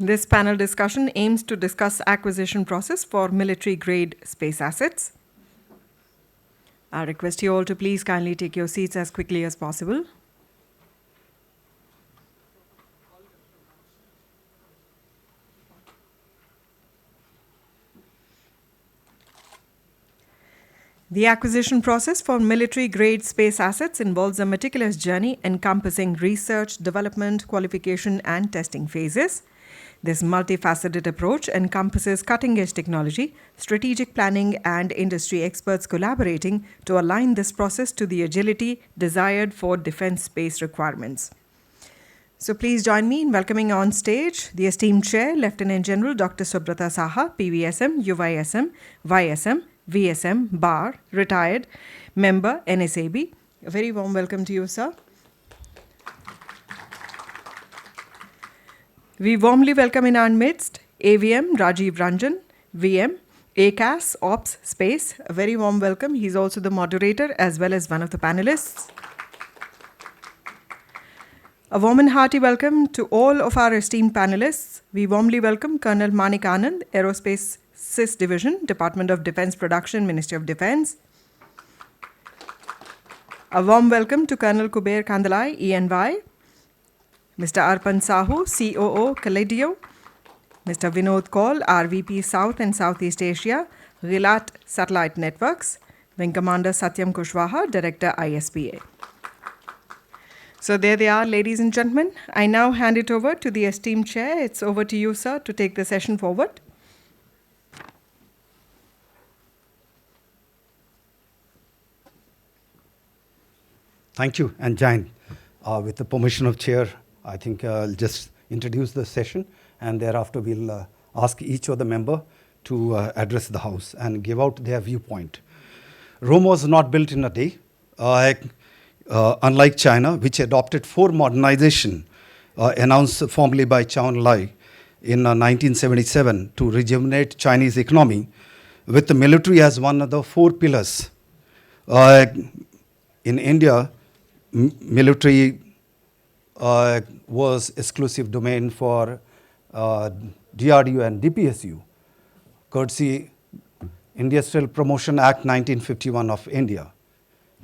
This panel discussion aims to discuss acquisition process for military-grade space assets. I request you all to please kindly take your seats as quickly as possible. The acquisition process for military-grade space assets involves a meticulous journey encompassing research, development, qualification, and testing phases. This multifaceted approach encompasses cutting-edge technology, strategic planning, and industry experts collaborating to align this process to the agility desired for defense space requirements. So please join me in welcoming on stage the esteemed Chair, Lieutenant General Dr. Subrata Saha, PVSM, UYSM, YSM, VSM, BAR, retired, member, NSAB. A very warm welcome to you, sir. We warmly welcome in our midst AVM Rajiva Ranjan, VM, ACAS, Ops, Space. A very warm welcome. He's also the moderator as well as one of the panelists. A warm and hearty welcome to all of our esteemed panelists. We warmly welcome Colonel Manik Anand, Aerospace SIS Division, Department of Defense Production, Ministry of Defense. A warm welcome to Colonel Kuber Kandadai, ENY. Mr. Arpan Sahu, COO, Callidio. Mr. Vinod Kaul, RVP South and Southeast Asia, Gilat Satellite Networks. Wing Commander Satyam Kushwaha, Director, ISPA. So there they are, ladies and gentlemen. I now hand it over to the esteemed chair. It's over to you, sir, to take the session forward. Thank you, and Jain. With the permission of chair, I think I'll just introduce the session, and thereafter we'll ask each of the member to address the House and give out their viewpoint. Rome was not built in a day. Unlike China, which adopted 4 modernization announced formally by Chou Enlai in 1977 to rejuvenate Chinese economy, with the military as one of the 4 pillars. In India, military was exclusive domain for DRDO and DPSU, courtesy Industrial Promotion Act 1951 of India.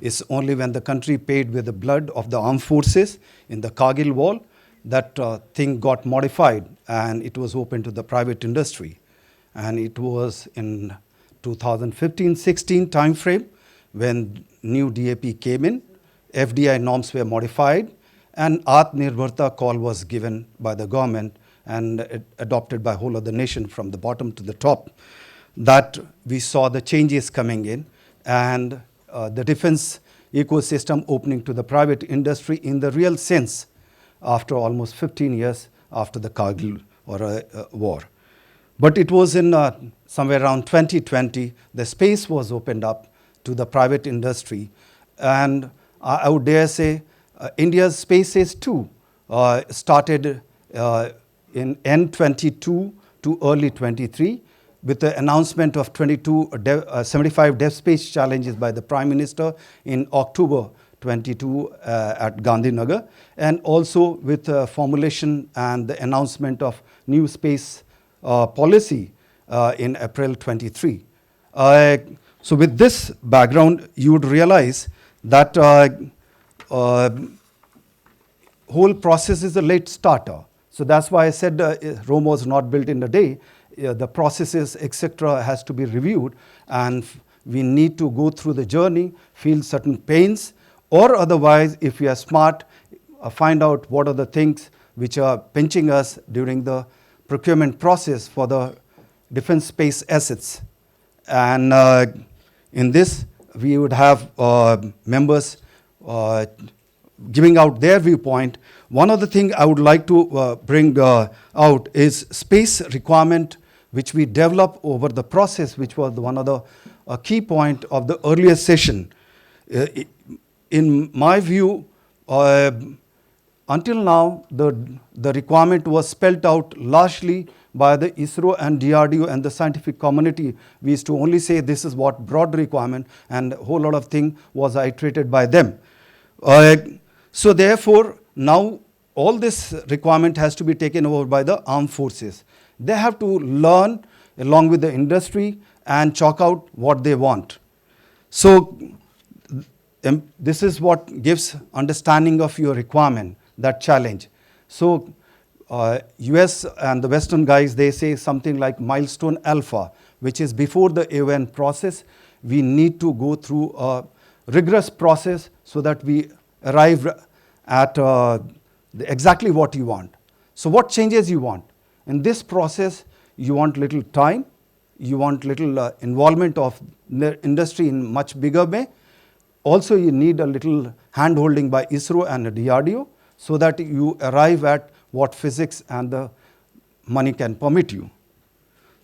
It's only when the country paid with the blood of the armed forces in the Kargil war that thing got modified and it was open to the private industry. And it was in 2015-16 time frame when new DAP came in, FDI norms were modified, and Atmanirbharta call was given by the government and adopted by whole of the nation from the bottom to the top, that we saw the changes coming in and the defense ecosystem opening to the private industry in the real sense after almost 15 years after the Kargil war. But it was in somewhere around 2020, the space was opened up to the private industry, and I would dare say India's spaces too started in end 22 to early 23 with the announcement of 75 dev space challenges by the Prime Minister in October 22 at Gandhinagar, and also with formulation and the announcement of new space policy in April 23. So with this background, you would realize that whole process is a late starter. So that's why I said Rome was not built in a day. The processes, etc., has to be reviewed, and we need to go through the journey, feel certain pains, or otherwise, if we are smart, find out what are the things which are pinching us during the procurement process for the defense space assets. And in this, we would have members giving out their viewpoint. One of the things I would like to bring out is space requirement, which we developed over the process, which was one of the key point of the earlier session. In my view, until now, the requirement was spelled out largely by the ISRO and DRDO and the scientific community. We used to only say this is what broad requirement, and a whole lot of thing was iterated by them. So therefore, now all this requirement has to be taken over by the armed forces. They have to learn along with the industry and chalk out what they want. So this is what gives understanding of your requirement, that challenge. So US and the Western guys, they say something like milestone alpha, which is before the AON process. We need to go through a rigorous process so that we arrive at exactly what you want. So what changes you want? In this process, you want little time, you want little involvement of the industry in much bigger way. Also, you need a little hand-holding by ISRO and the DRDO so that you arrive at what physics and the money can permit you.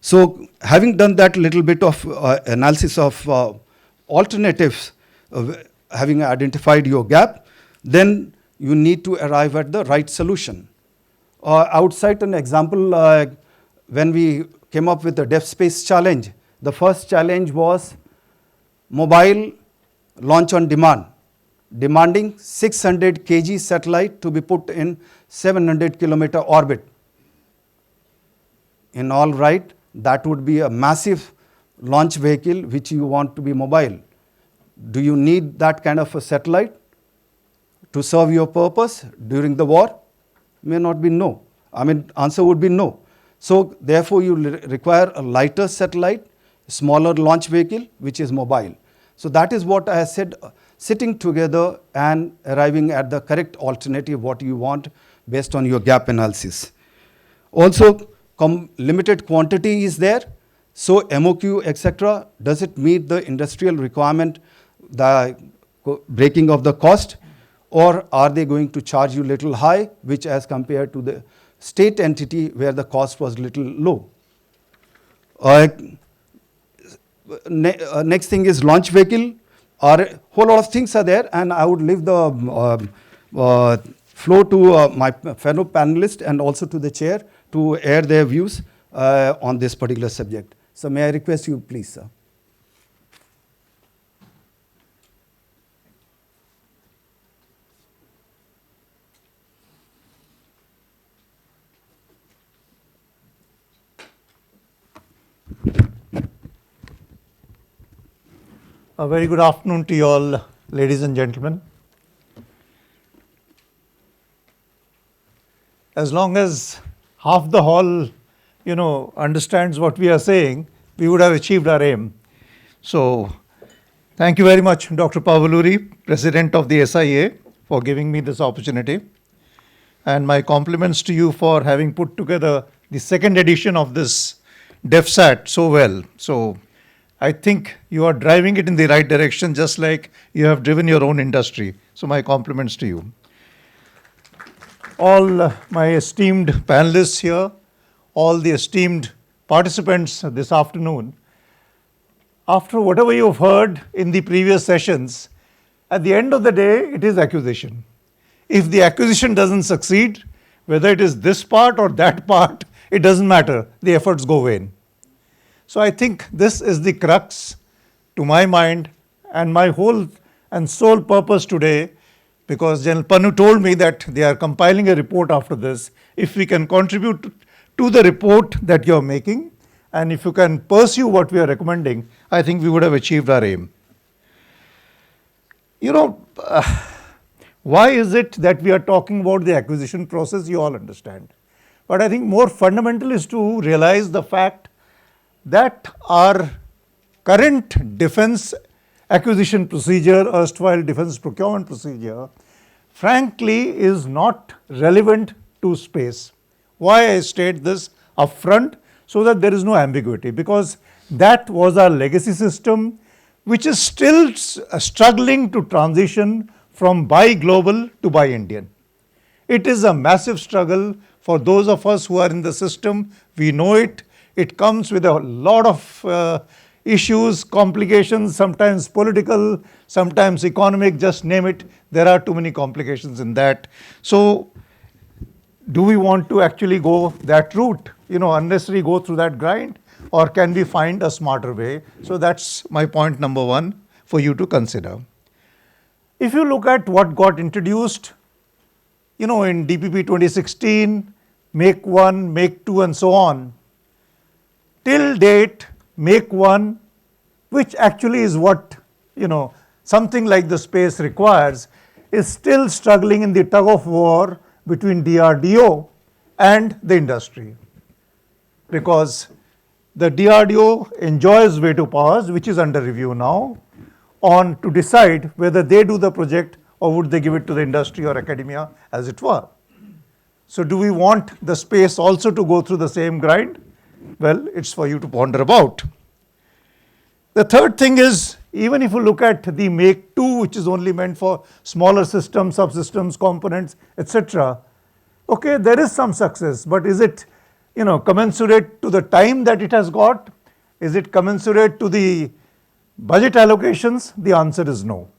So having done that little bit of analysis of alternatives, having identified your gap, then you need to arrive at the right solution. I would cite an example when we came up with the Dept Space challenge. The first challenge was mobile launch on demand, demanding 600 kg satellite to be put in 700 kilometer orbit. In all right, that would be a massive launch vehicle which you want to be mobile. Do you need that kind of a satellite to serve your purpose during the war? May not be no. Answer would be no. So therefore you require a lighter satellite, smaller launch vehicle which is mobile. So that is what I said, sitting together and arriving at the correct alternative what you want based on your gap analysis. Also, limited quantity is there. So MOQ, etc., does it meet the industrial requirement, the breaking of the cost, or are they going to charge you little high, which as compared to the state entity where the cost was little low? Next thing is launch vehicle. A whole lot of things are there, and I would leave the floor to my fellow panelists and also to the chair to air their views on this particular subject. So may I request you, please, sir. A very good afternoon to you all, ladies and gentlemen. As long as half the hall, understands what we are saying, we would have achieved our aim. So, thank you very much, Dr. Pavuluri, President of the SIA, for giving me this opportunity. And my compliments to you for having put together the second edition of this DEFSAT so well. So, I think you are driving it in the right direction, just like you have driven your own industry. So my compliments to you. All my esteemed panelists here, all the esteemed participants this afternoon, after whatever you have heard in the previous sessions, at the end of the day, it is acquisition. If the acquisition doesn't succeed, whether it is this part or that part, it doesn't matter. The efforts go vain. So I think this is the crux, to my mind, and my whole and sole purpose today, because General Panu told me that they are compiling a report after this. If we can contribute to the report that you are making, and if you can pursue what we are recommending, I think we would have achieved our aim. Why is it that we are talking about the acquisition process? You all understand. But I think more fundamental is to realize the fact that our current defense acquisition procedure, erstwhile defense procurement procedure, frankly is not relevant to space. Why I state this upfront? So that there is no ambiguity, because that was our legacy system, which is still struggling to transition from buy global to buy Indian. It is a massive struggle for those of us who are in the system. We know it. It comes with a lot of issues, complications, sometimes political, sometimes economic, just name it. There are too many complications in that. So, do we want to actually go that route, unnecessarily go through that grind, or can we find a smarter way? So, that's my point number one for you to consider. If you look at what got introduced in DPP 2016, Make 1, Make 2 and so on, till date, Make 1, which actually is what, something like the space requires, is still struggling in the tug of war between DRDO and the industry. Because the DRDO enjoys veto powers, which is under review now, on to decide whether they do the project or would they give it to the industry or academia, as it were. So do we want the space also to go through the same grind? Well, it's for you to ponder about. The third thing is, even if you look at the Make 2, which is only meant for smaller systems, subsystems, components, etc., okay, there is some success, but is it, commensurate to the time that it has got? Is it commensurate to the budget allocations? The answer is no.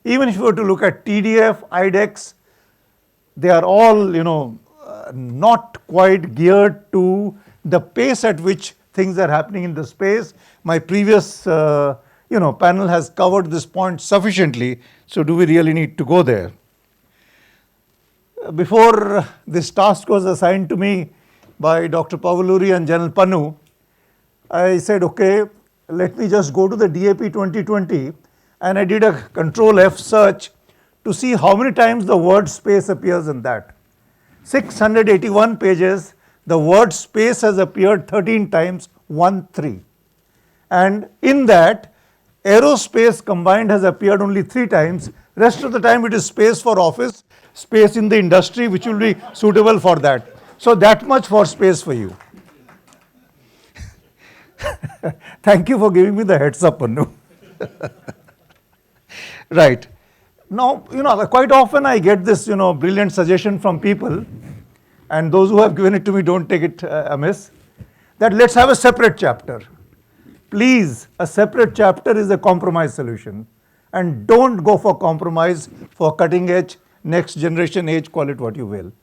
Even if you were to look at TDF, IDEX, they are all, not quite geared to the pace at which things are happening in the space. My previous, panel has covered this point sufficiently. So do we really need to go there? Before this task was assigned to me by Dr. Pavluri and General Pannu, I said, okay, let me just go to the DAP 2020, and I did a Control F search to see how many times the word space appears in that. 681 pages, the word space has appeared 13 times, 1-3. And in that, aerospace combined has appeared only 3 times. Rest of the time it is space for office, space in the industry, which will be suitable for that. So that much for space for you. Thank you for giving me the heads up, Pannu. Right. Now, quite often I get this, brilliant suggestion from people, and those who have given it to me don't take it amiss, that let's have a separate chapter. Please, a separate chapter is a compromise solution, and don't go for compromise for cutting edge, next generation age, call it what you will.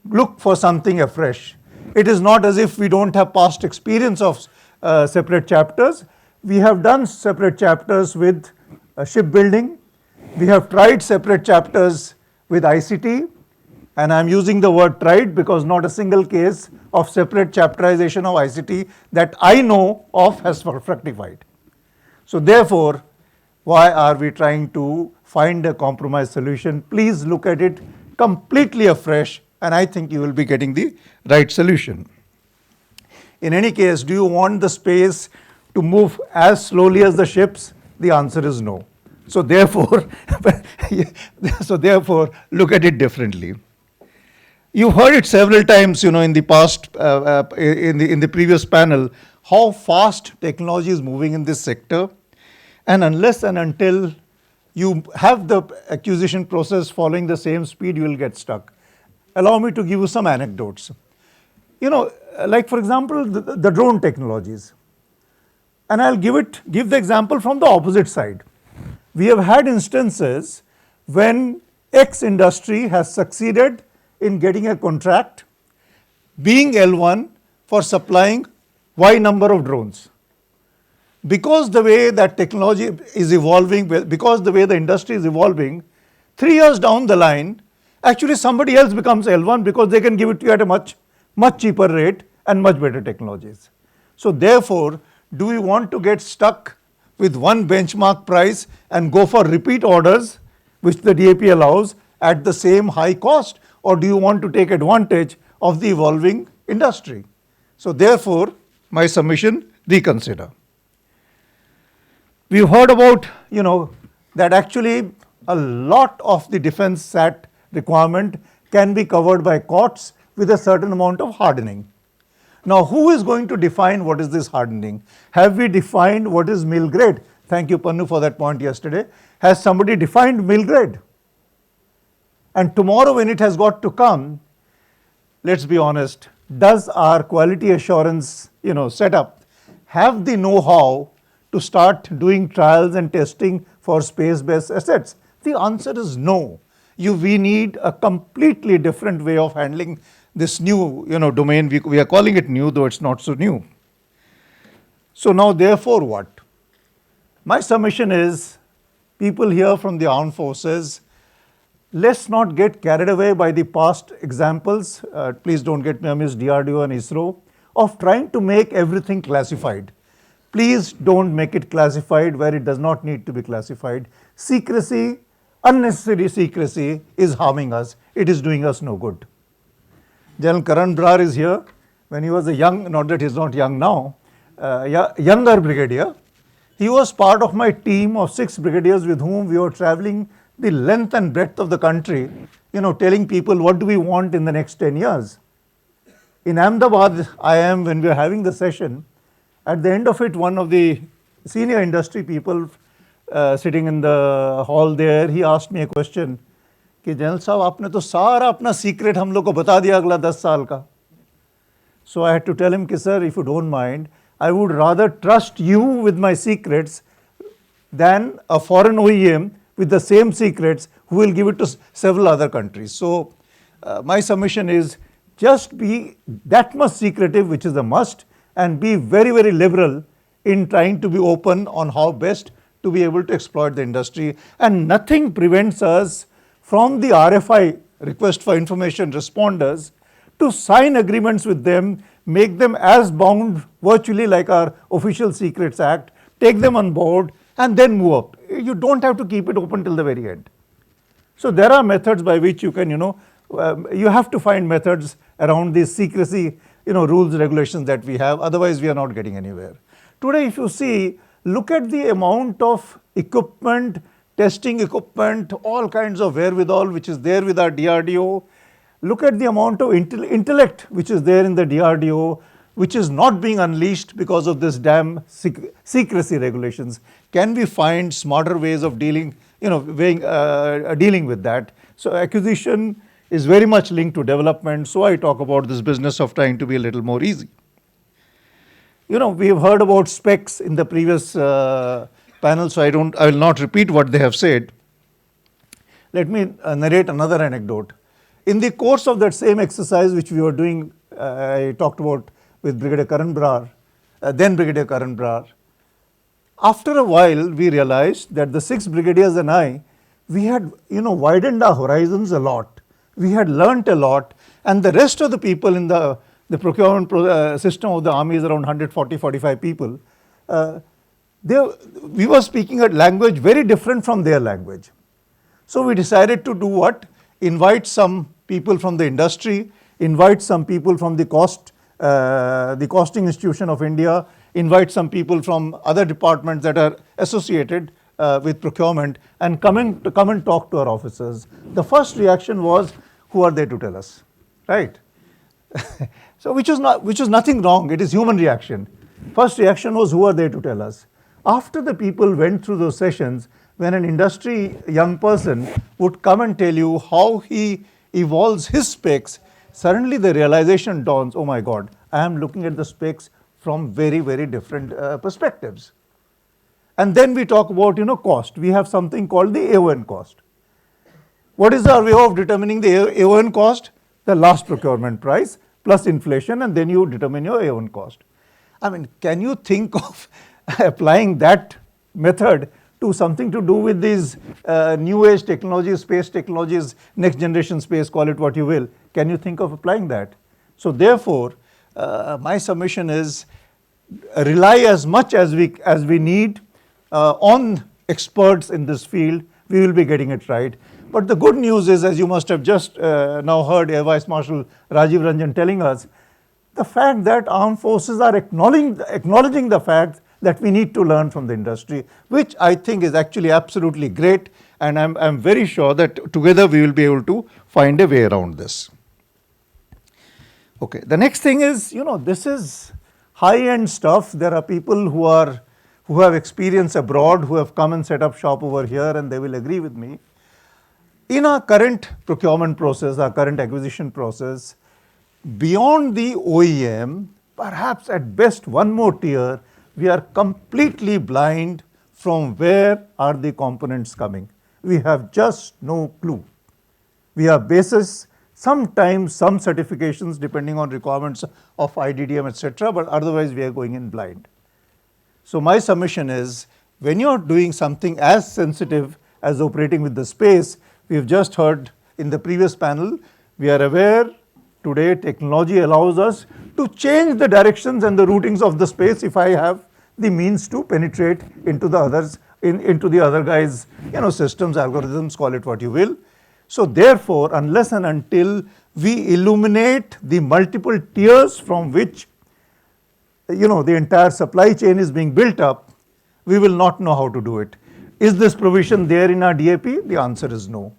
Look for something afresh. It is not as if we don't have past experience of separate chapters. We have done separate chapters with shipbuilding. We have tried separate chapters with ICT, and I'm using the word tried because not a single case of separate chapterization of ICT that I know of has fructified. So therefore, why are we trying to find a compromise solution? Please look at it completely afresh, and I think you will be getting the right solution. In any case, do you want the space to move as slowly as the ships? The answer is no. So therefore, look at it differently. You've heard it several times, in the past, in the previous panel, how fast technology is moving in this sector. And unless and until you have the acquisition process following the same speed, you will get stuck. Allow me to give you some anecdotes. Like for example, the drone technologies. And I'll give the example from the opposite side. We have had instances when X industry has succeeded in getting a contract, being L1 for supplying Y number of drones. Because the way that technology is evolving, because the way the industry is evolving, 3 years down the line, actually somebody else becomes L1 because they can give it to you at a much cheaper rate and much better technologies. So therefore, do we want to get stuck with one benchmark price and go for repeat orders, which the DAP allows, at the same high cost? Or do you want to take advantage of the evolving industry? So therefore, my submission, reconsider. We've heard about, that actually a lot of the defense SAT requirement can be covered by COTS with a certain amount of hardening. Now, who is going to define what is this hardening? Have we defined what is mill grade? Thank you, Pannu, for that point yesterday. Has somebody defined mill grade? And tomorrow when it has got to come, let's be honest, does our quality assurance, setup have the know-how to start doing trials and testing for space-based assets? The answer is no. We need a completely different way of handling this new, domain. We are calling it new, though it's not so new. So now, therefore, what? My submission is, people here from the armed forces, let's not get carried away by the past examples. Please don't get me amiss, DRDO and ISRO, of trying to make everything classified. Please don't make it classified where it does not need to be classified. Secrecy, unnecessary secrecy is harming us. It is doing us no good. General Karan Brar is here. When he was a young, not that he's not young now, younger brigadier, he was part of my team of 6 brigadiers with whom we were traveling the length and breadth of the country, telling people what do we want in the next 10 years. In Ahmedabad, when we were having the session, at the end of it, one of the senior industry people sitting in the hall there, he asked me a question, कि general साहब आपने तो सारा अपना secret हम लोग को बता दिया अगला 10 साल का. So I had to tell him, sir, if you don't mind, I would rather trust you with my secrets than a foreign OEM with the same secrets who will give it to several other countries. So my submission is just be that much secretive, which is a must, and be very, very liberal in trying to be open on how best to be able to exploit the industry. And nothing prevents us from the RFI, request for information responders, to sign agreements with them, make them as bound virtually like our Official Secrets Act, take them on board and then move up. You don't have to keep it open till the very end. So there are methods by which you can, you have to find methods around these secrecy, rules, regulations that we have. Otherwise, we are not getting anywhere. Today, if you see, look at the amount of equipment, testing equipment, all kinds of wherewithal which is there with our DRDO. Look at the amount of intellect which is there in the DRDO, which is not being unleashed because of this damn secrecy regulations. Can we find smarter ways of dealing with that? So acquisition is very much linked to development. So I talk about this business of trying to be a little more easy. We've heard about specs in the previous panel, so I will not repeat what they have said. Let me narrate another anecdote. In the course of that same exercise which we were doing, I talked about with Brigadier Karan Brar, then Brigadier Karan Brar. After a while, we realized that the 6 brigadiers and I, we had widened our horizons a lot. We had learnt a lot, and the rest of the people in the procurement system of the army is around 140-45 people. We were speaking a language very different from their language. So we decided to do what? Invite some people from the industry, invite some people from the costing institution of India, invite some people from other departments that are associated with procurement, and come and talk to our officers. The first reaction was, who are they to tell us, right? So which is nothing wrong. It is human reaction. First reaction was, who are they to tell us? After the people went through those sessions, when an industry young person would come and tell you how he evolves his specs, suddenly the realization dawns, oh my God, I am looking at the specs from very, very different perspectives. And then we talk about, cost. We have something called the AON cost. What is our way of determining the AON cost? The last procurement price plus inflation, and then you determine your AON cost. I mean, can you think of applying that method to something to do with these new age technologies, space technologies, next generation space, call it what you will? Can you think of applying that? So therefore, my submission is rely as much as we need on experts in this field. We will be getting it right. But the good news is, as you must have just now heard Air Vice Marshal Rajiv Ranjan telling us, the fact that armed forces are acknowledging the fact that we need to learn from the industry, which I think is actually absolutely great, and I'm very sure that together we will be able to find a way around this. Okay, the next thing is, this is high-end stuff. There are people who have experience abroad, who have come and set up shop over here, and they will agree with me. In our current procurement process, our current acquisition process, beyond the OEM, perhaps at best one more tier, we are completely blind from where are the components coming. We have just no clue. We have basis, sometimes some certifications depending on requirements of IDDM, etc., but otherwise we are going in blind. So my submission is, when you are doing something as sensitive as operating with the space, We've just heard in the previous panel, we are aware today technology allows us to change the directions and the routings of the space if I have the means to penetrate into the others, into the other guys, systems, algorithms, call it what you will. So therefore, unless and until we illuminate the multiple tiers from which the entire supply chain is being built up, we will not know how to do it. Is this provision there in our DAP? The answer is no.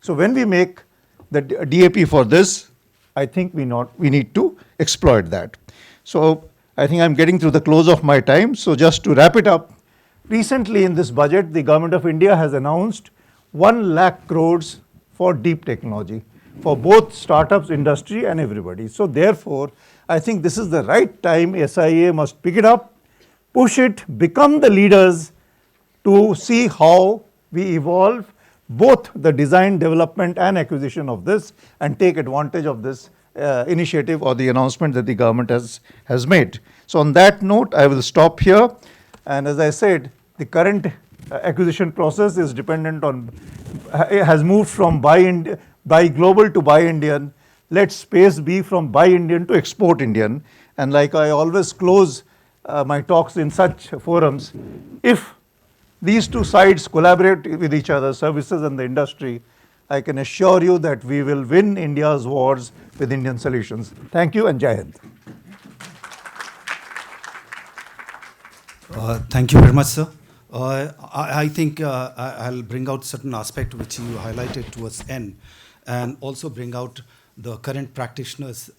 So when we make the DAP for this, I think we need to exploit that. So I think I'm getting to the close of my time. So just to wrap it up, recently in this budget, the Government of India has announced 1 lakh crores for deep technology, for both startups, industry and everybody. So therefore, I think this is the right time. SIA must pick it up, push it, become the leaders to see how we evolve both the design, development and acquisition of this and take advantage of this initiative or the announcement that the government has made. So on that note, I will stop here. And as I said, the current acquisition process is dependent on, has moved from buy global to buy Indian. Let space be from buy Indian to export Indian. And like I always close my talks in such forums, if these two sides collaborate with each other, services and the industry, I can assure you that we will win India's wars with Indian solutions. Thank you and Jai Hind. Thank you very much, sir. I think I'll bring out certain aspect which you highlighted towards end, and also bring out the current practitioners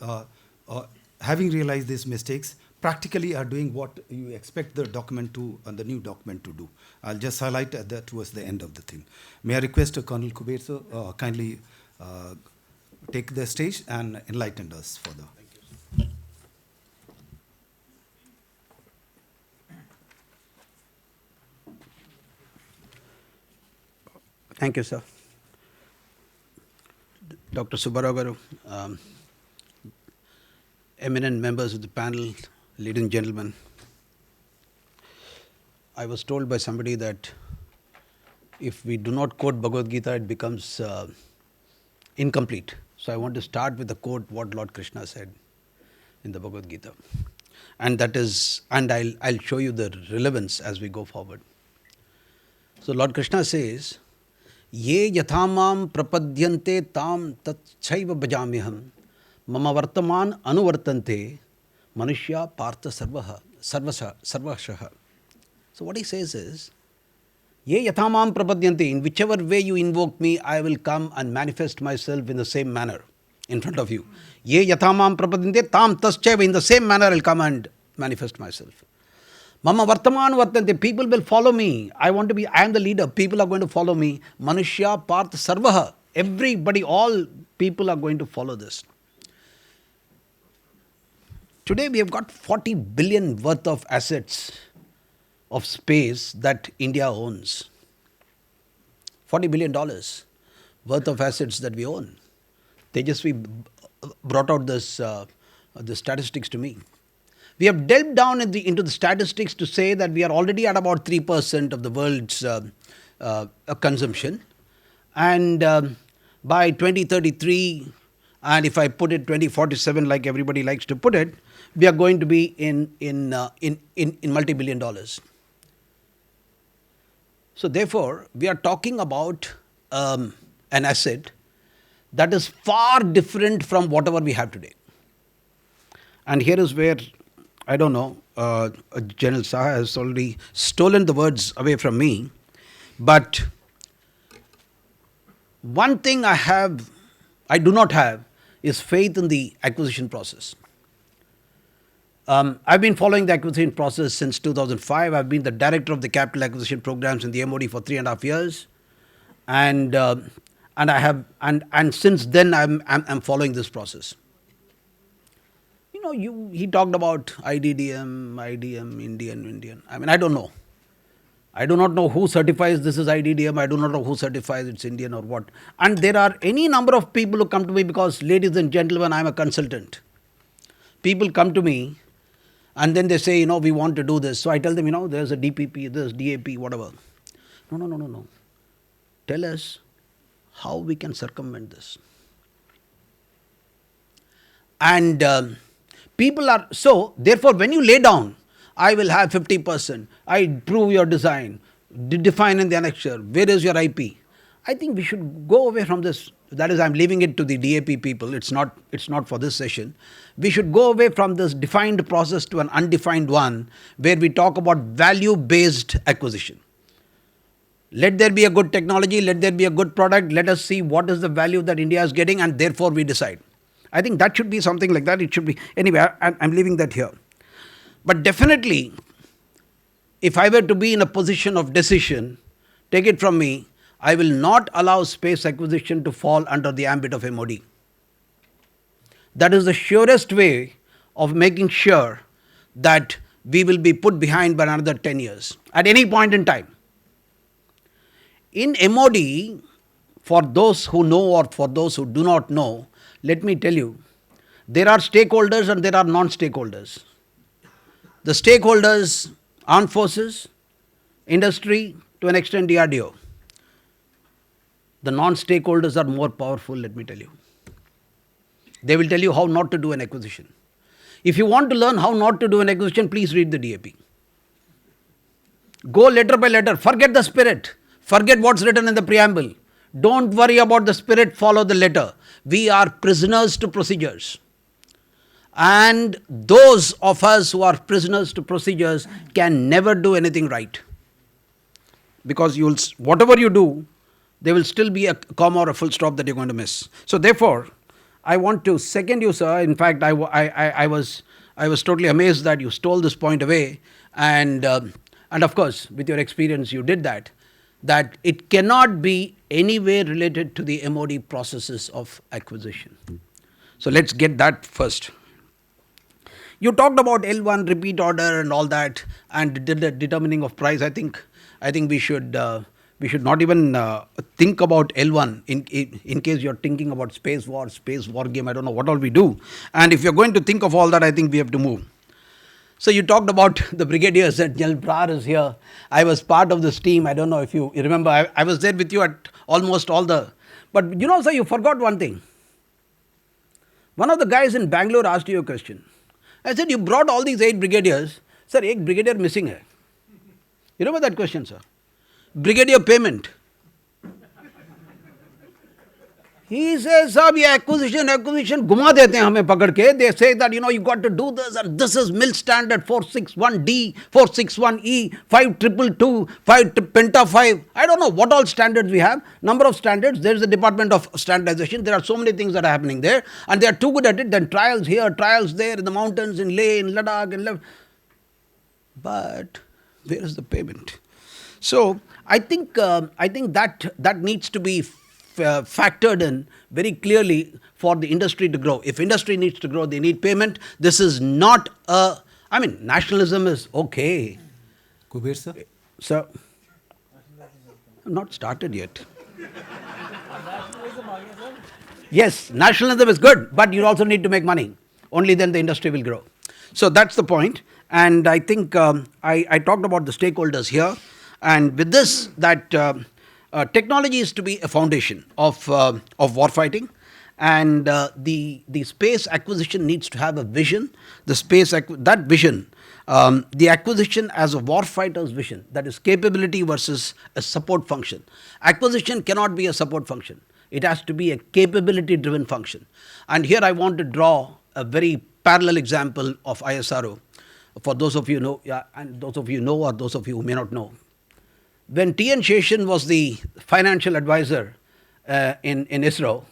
having realized these mistakes, practically are doing what you expect the document to, the new document to do. I'll just highlight that towards the end of the thing. May I request Colonel Kuber sir kindly take the stage and enlighten us further. Thank you. Thank you, sir. Dr. Subrata, eminent members of the panel, ladies and gentlemen. I was told by somebody that if we do not quote Bhagavad Gita, it becomes incomplete. So I want to start with a quote what Lord Krishna said in the Bhagavad Gita. And that is, and I'll show you the relevance as we go forward. So Lord Krishna says, Ye yathamam prapadyante tam tat chaiva bhajamyaham mama vartaman anuvartante manushya partha sarvashaha. So what he says is, Ye yathamam prapadyante, in whichever way you invoke me, I will come and manifest myself in the same manner in front of you. Ye yathamam prapadyante tam taschaiva, in the same manner I'll come and manifest myself. Mama vartaman vartante, people will follow me. I am the leader. People are going to follow me. Manushya partha sarvaha. Everybody, all people are going to follow this. Today we have got 40 billion worth of assets of space that India owns. $40 billion worth of assets that we own. Tejasvi brought out this the statistics to me. We have delved down into the statistics to say that we are already at about 3% of the world's consumption. And by 2033, and if I put it 2047 like everybody likes to put it, we are going to be in multi-billion dollars. So therefore, we are talking about an asset that is far different from whatever we have today. And here is where, I don't know, General Saha has already stolen the words away from me, but one thing I do not have, is faith in the acquisition process. I've been following the acquisition process since 2005. I've been the director of the capital acquisition programs in the MOD for 3.5 years, and I have, and since then I'm following this process. He talked about IDDM, Indian. I mean, I don't know. I do not know who certifies this is IDDM. I do not know who certifies it's Indian or what. And there are any number of people who come to me because, ladies and gentlemen, I'm a consultant. People come to me and then they say, we want to do this. So I tell them, there's a DPP, there's DAP, whatever. No. Tell us how we can circumvent this. And people are, so therefore when you lay down, I will have 50%, I prove your design, define in the annexure, where is your IP? I think we should go away from this. That is, I'm leaving it to the DAP people. It's not for this session. We should go away from this defined process to an undefined one, where we talk about value-based acquisition. Let there be a good technology, let there be a good product, let us see what is the value that India is getting, and therefore we decide. I think that should be something like that. It should be, anyway, I'm leaving that here. But definitely, if I were to be in a position of decision, take it from me, I will not allow space acquisition to fall under the ambit of MOD. That is the surest way of making sure that we will be put behind by another 10 years at any point in time. In MOD, for those who know or for those who do not know, let me tell you, there are stakeholders and there are non-stakeholders. The stakeholders, armed forces, industry, to an extent DRDO. The non-stakeholders are more powerful, let me tell you. They will tell you how not to do an acquisition. If you want to learn how not to do an acquisition, please read the DAP. Go letter by letter. Forget the spirit. Forget what's written in the preamble. Don't worry about the spirit, follow the letter. We are prisoners to procedures. And those of us who are prisoners to procedures can never do anything right. Because whatever you do, there will still be a comma or a full stop that you're going to miss. So therefore, I want to second you, sir. In fact, I was totally amazed that you stole this point away. And of course, with your experience, you did that it cannot be any way related to the MOD processes of acquisition. So let's get that first. You talked about L1 repeat order and all that, and determining of price. I think we should not even think about L1 in case you're thinking about space war game. I don't know what all we do. And if you're going to think of all that, I think we have to move. So you talked about the brigadiers, and General Brar is here. I was part of this team. I don't know if you remember. I was there with you at almost all the... But you know, sir, you forgot one thing. One of the guys in Bangalore asked you a question. I said, you brought all these 8 brigadiers. Sir, 8 brigadier missing hai. You remember that question, sir? Brigadier payment. He says, sir, ye acquisition, guma dete hain hame pakad ke. They say that, you got to do this, and this is MIL standard 461D, 461E, 5222, 5 Penta 5. I don't know what all standards we have. Number of standards. There is a department of standardization. There are so many things that are happening there, and they are too good at it. Then trials here, trials there, in the mountains, in Leh, in Ladakh, in But where is the payment? So I think that needs to be factored in very clearly for the industry to grow. If industry needs to grow, they need payment. This is not nationalism is okay. Kuber, sir? Sir, I'm not started yet. Yes, nationalism is good, but you also need to make money. Only then the industry will grow. So that's the point. And I think I talked about the stakeholders here. And with this, that technology is to be a foundation of warfighting, and the space acquisition needs to have a vision. That vision, the acquisition as a warfighter's vision, that is capability versus a support function. Acquisition cannot be a support function. It has to be a capability-driven function. And here I want to draw a very parallel example of ISRO. For those of you who know, and those of you know, or those of you who may not know. When T.N. Sheshan was the financial advisor in ISRO,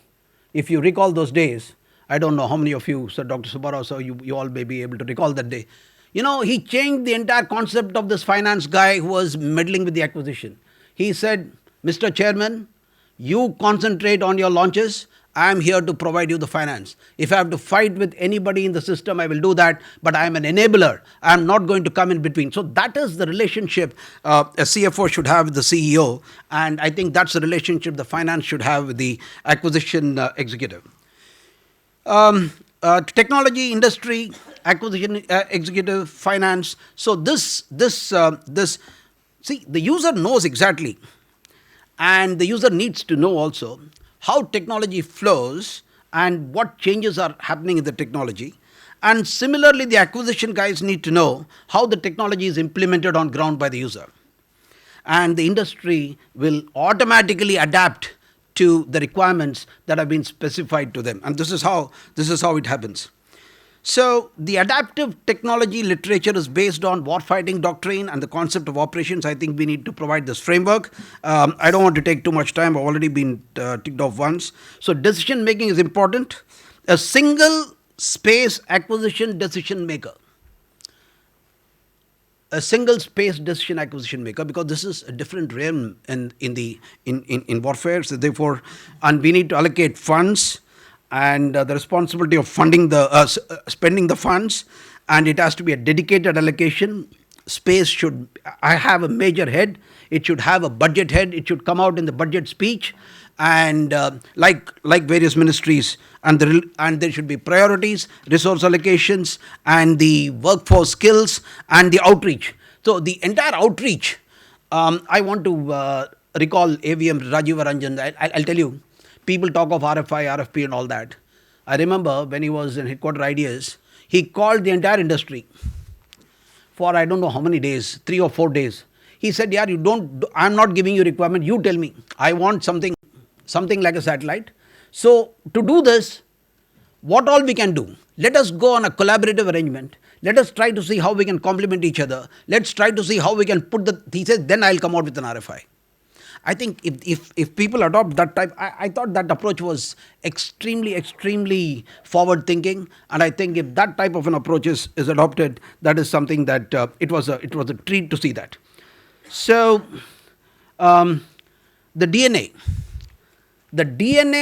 if you recall those days, I don't know how many of you, Sir Dr. Subrata, so you all may be able to recall that day. He changed the entire concept of this finance guy who was meddling with the acquisition. He said, Mr. Chairman, you concentrate on your launches. I am here to provide you the finance. If I have to fight with anybody in the system, I will do that, but I am an enabler. I am not going to come in between. So that is the relationship a CFO should have with the CEO, and I think that's the relationship the finance should have with the acquisition executive. Technology, industry, acquisition executive, finance. So this, see, the user knows exactly. And the user needs to know also how technology flows and what changes are happening in the technology. And similarly, the acquisition guys need to know how the technology is implemented on ground by the user. And the industry will automatically adapt to the requirements that have been specified to them. And this is how it happens. So the adaptive technology literature is based on warfighting doctrine and the concept of operations. I think we need to provide this framework. I don't want to take too much time. I've already been ticked off once. So decision making is important. A single space acquisition decision maker. A single space decision acquisition maker, because this is a different realm in warfare. So therefore, and we need to allocate funds and the responsibility of funding spending the funds, and it has to be a dedicated allocation. Space should have a major head. It should have a budget head. It should come out in the budget speech, and like various ministries, and there should be priorities, resource allocations, and the workforce skills and the outreach. So the entire outreach, I want to recall AVM Rajiva Ranjan. I'll tell you, people talk of RFI, RFP and all that. I remember when he was in headquarter ideas, he called the entire industry for I don't know how many days, 3 or 4 days. He said, yeah, I'm not giving you requirement, you tell me. I want something like a satellite. So to do this, what all we can do? Let us go on a collaborative arrangement. Let us try to see how we can complement each other. Let's try to see how we can put the thesis, then I'll come out with an RFI. I think if people adopt that type, I thought that approach was extremely forward thinking, and I think if that type of an approach is adopted, that is something that it was a treat to see that. So the DNA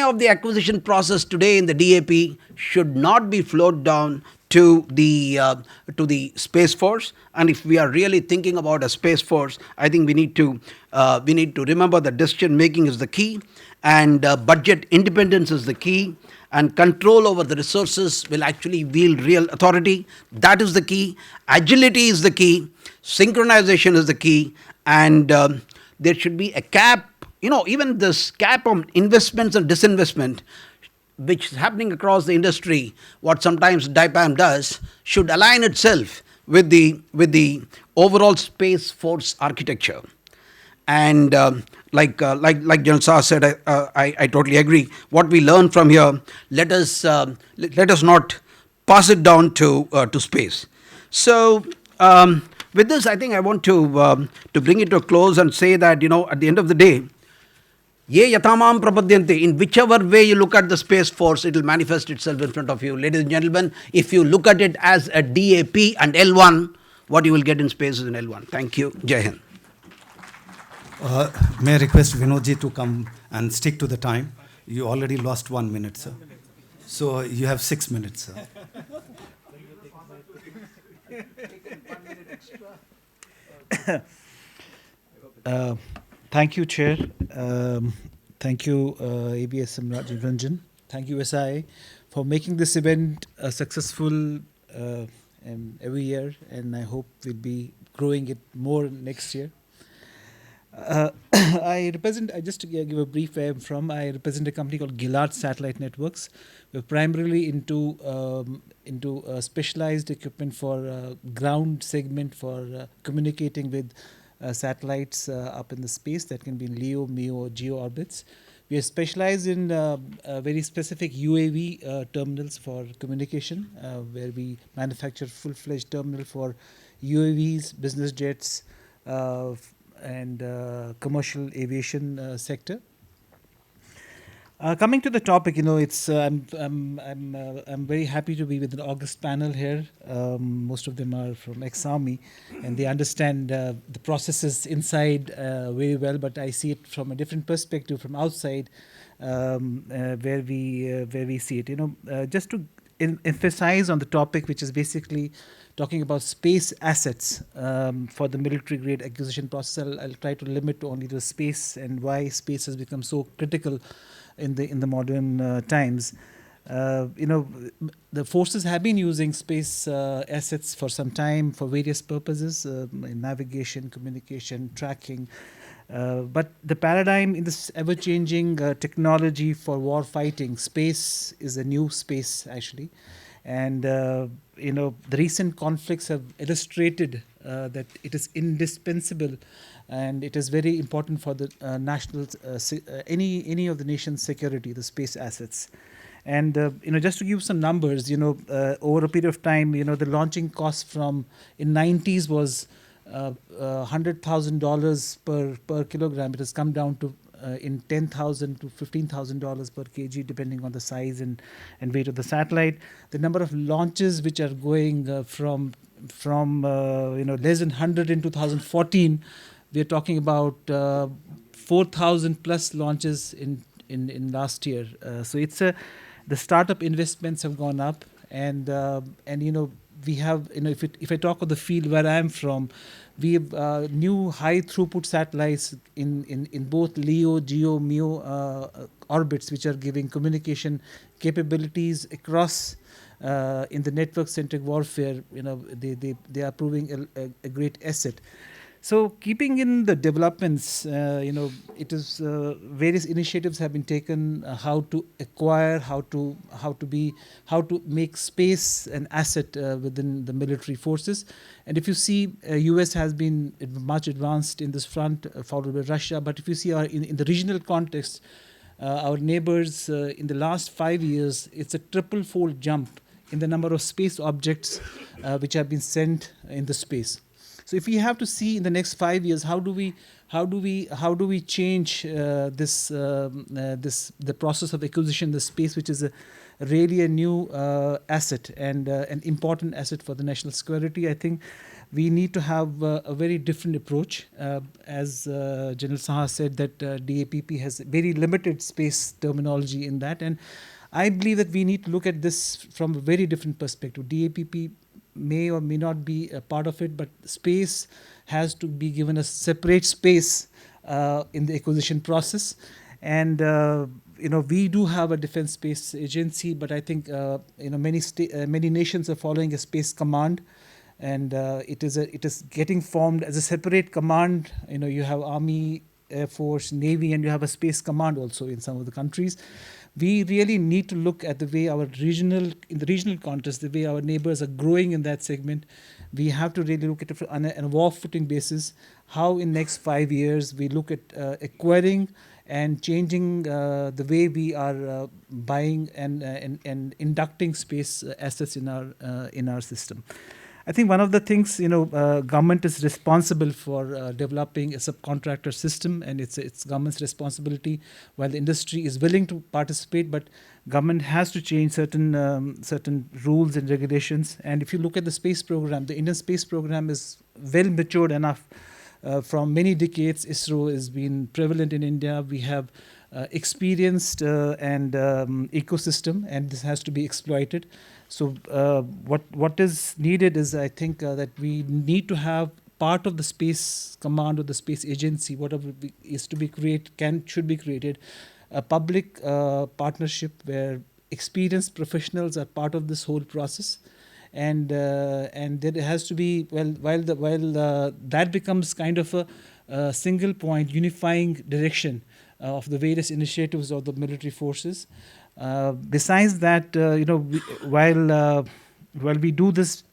of the acquisition process today in the DAP should not be flowed down to the Space Force. And if we are really thinking about a Space Force, I think we need to remember that decision making is the key, and budget independence is the key, and control over the resources will actually wield real authority. That is the key. Agility is the key. Synchronization is the key, and there should be a cap. Even this cap on investments and disinvestment, which is happening across the industry, what sometimes DIPAM does, should align itself with the overall Space Force architecture. And like General Saha said, I totally agree. What we learn from here, let us not pass it down to space. So with this, I think I want to bring it to a close and say that at the end of the day, Ye yatamam prapadyante, in whichever way you look at the Space Force, it will manifest itself in front of you. Ladies and gentlemen, if you look at it as a DAP and L1, what you will get in space is an L1. Thank you. Jai Hind. May I request Vinodji to come and stick to the time? You already lost 1 minute, sir. So you have 6 minutes, sir. Thank you, Chair. Thank you, ABSM Ranjan. Thank you, SIA, for making this event successful every year, and I hope we'll be growing it more next year. Just to give a brief where I'm from, I represent a company called Gillard Satellite Networks. We're primarily into specialized equipment for ground segment for communicating with satellites up in the space that can be in LEO, MEO, or GEO orbits. We are specialized in very specific UAV terminals for communication, where we manufacture full-fledged terminal for UAVs, business jets, and commercial aviation sector. Coming to the topic, it's I'm very happy to be with an august panel here. Most of them are from ex-army, and they understand the processes inside very well. But I see it from a different perspective, from outside, where we see it. Just to emphasize on the topic, which is basically talking about space assets for the military grade acquisition process. I'll try to limit only to space and why space has become so critical in the modern times. The forces have been using space assets for some time for various purposes, in navigation, communication, tracking, But the paradigm in this ever-changing technology for war fighting, space is a new space actually, and the recent conflicts have illustrated that it is indispensable, and it is very important for the national any of the nation's security, the space assets. And just to give some numbers, over a period of time, the launching cost from in 90s was $100,000 per kilogram. It has come down to in $10,000 to $15,000 per kg, depending on the size and weight of the satellite. The number of launches which are going from less than 100 in 2014, we are talking about 4,000 plus launches in last year. So it's the startup investments have gone up, and we have, if I talk of the field where I am from, we have new high throughput satellites in both LEO, GEO, MEO orbits, which are giving communication capabilities across in the network-centric warfare. They are proving a great asset. So keeping in the developments, it is various initiatives have been taken how to acquire, how to make space an asset within the military forces. And if you see, US has been much advanced in this front, followed by Russia. But if you see in the regional context, our neighbors in the last 5 years, it's a triple-fold jump in the number of space objects which have been sent in the space. So if we have to see in the next 5 years, how do we change the process of acquisition, the space, which is really a new asset and an important asset for the national security? I think we need to have a very different approach. As General Saha said, that DAPP has very limited space terminology in that, and I believe that we need to look at this from a very different perspective. DAPP may or may not be a part of it, but space has to be given a separate space in the acquisition process. And we do have a defense space agency, but I think many nations are following a space command, and it is getting formed as a separate command. You have Army, Air Force, Navy, and you have a space command also in some of the countries. We really need to look at the way in the regional context, the way our neighbors are growing in that segment. We have to really look at it on a war footing basis, how in next 5 years we look at acquiring and changing the way we are buying and inducting space assets in our system. I think one of the things, government is responsible for developing a subcontractor system, and it's government's responsibility, while the industry is willing to participate, but government has to change certain rules and regulations. And if you look at the space program, the Indian space program is well matured enough. From many decades, ISRO has been prevalent in India. We have experienced and ecosystem, and this has to be exploited. So what is needed is, I think, that we need to have part of the space command or the space agency, whatever is to be should be created, a public partnership where experienced professionals are part of this whole process, and there has to be while that becomes kind of a single point unifying direction of the various initiatives of the military forces. Besides that, while we do this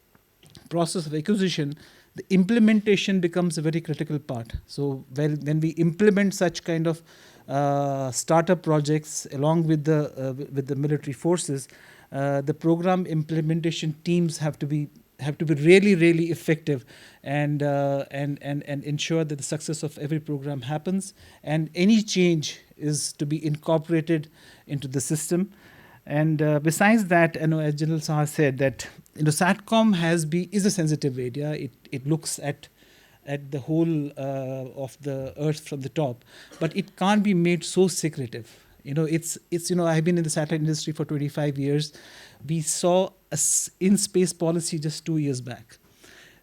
process of acquisition, the implementation becomes a very critical part. So when we implement such kind of startup projects along with the military forces, the program implementation teams have to be really, really effective and ensure that the success of every program happens, and any change is to be incorporated into the system. And besides that, as General Saha said, that SATCOM is a sensitive area. It looks at the whole of the earth from the top, but it can't be made so secretive. It's I've been in the satellite industry for 25 years. We saw a in-space policy just 2 years back.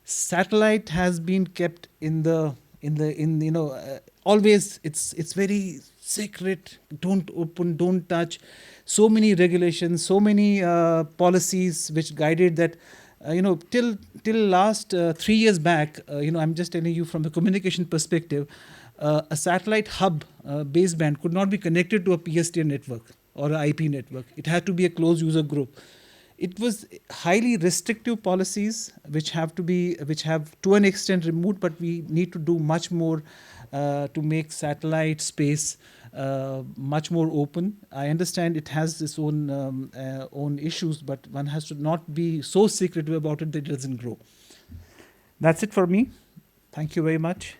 Satellite has been kept always it's very secret. Don't open, don't touch. So many regulations, so many policies which guided that. Till last 3 years back, I'm just telling you from a communication perspective, a satellite hub baseband could not be connected to a PSTN network or an IP network. It had to be a closed user group. It was highly restrictive policies which have to an extent removed, but we need to do much more to make satellite space much more open. I understand it has its own issues, but one has to not be so secretive about it that it doesn't grow. That's it for me. Thank you very much.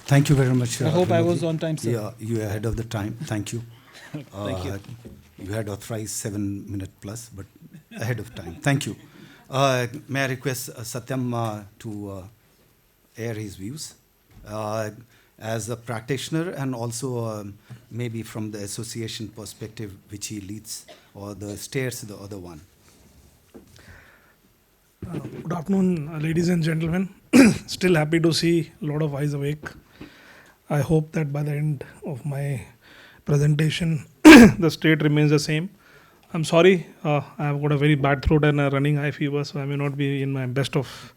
Thank you very much. I hope I Vinodji. was on time, sir. Yeah, you are ahead of the time. Thank you. Thank you. You had authorized 7 minutes plus, but ahead of time. Thank you. May I request Satyam to air his views as a practitioner and also maybe from the association perspective which he leads, or the steers the other one. Good afternoon, ladies and gentlemen. Still happy to see a lot of eyes awake. I hope that by the end of my presentation, the state remains the same. I'm sorry, I've got a very bad throat and a running high fever, so I may not be in my best of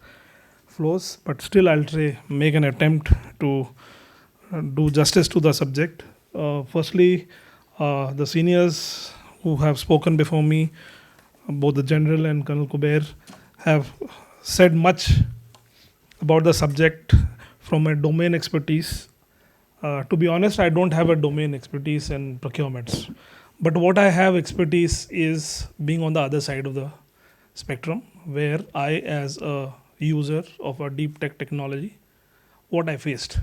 flows, but still I'll try make an attempt to do justice to the subject. Firstly, the seniors who have spoken before me, both the General and Colonel Kuber, have said much about the subject from my domain expertise. To be honest, I don't have a domain expertise in procurements. But what I have expertise is being on the other side of the spectrum, where I, as a user of a deep tech technology, what I faced.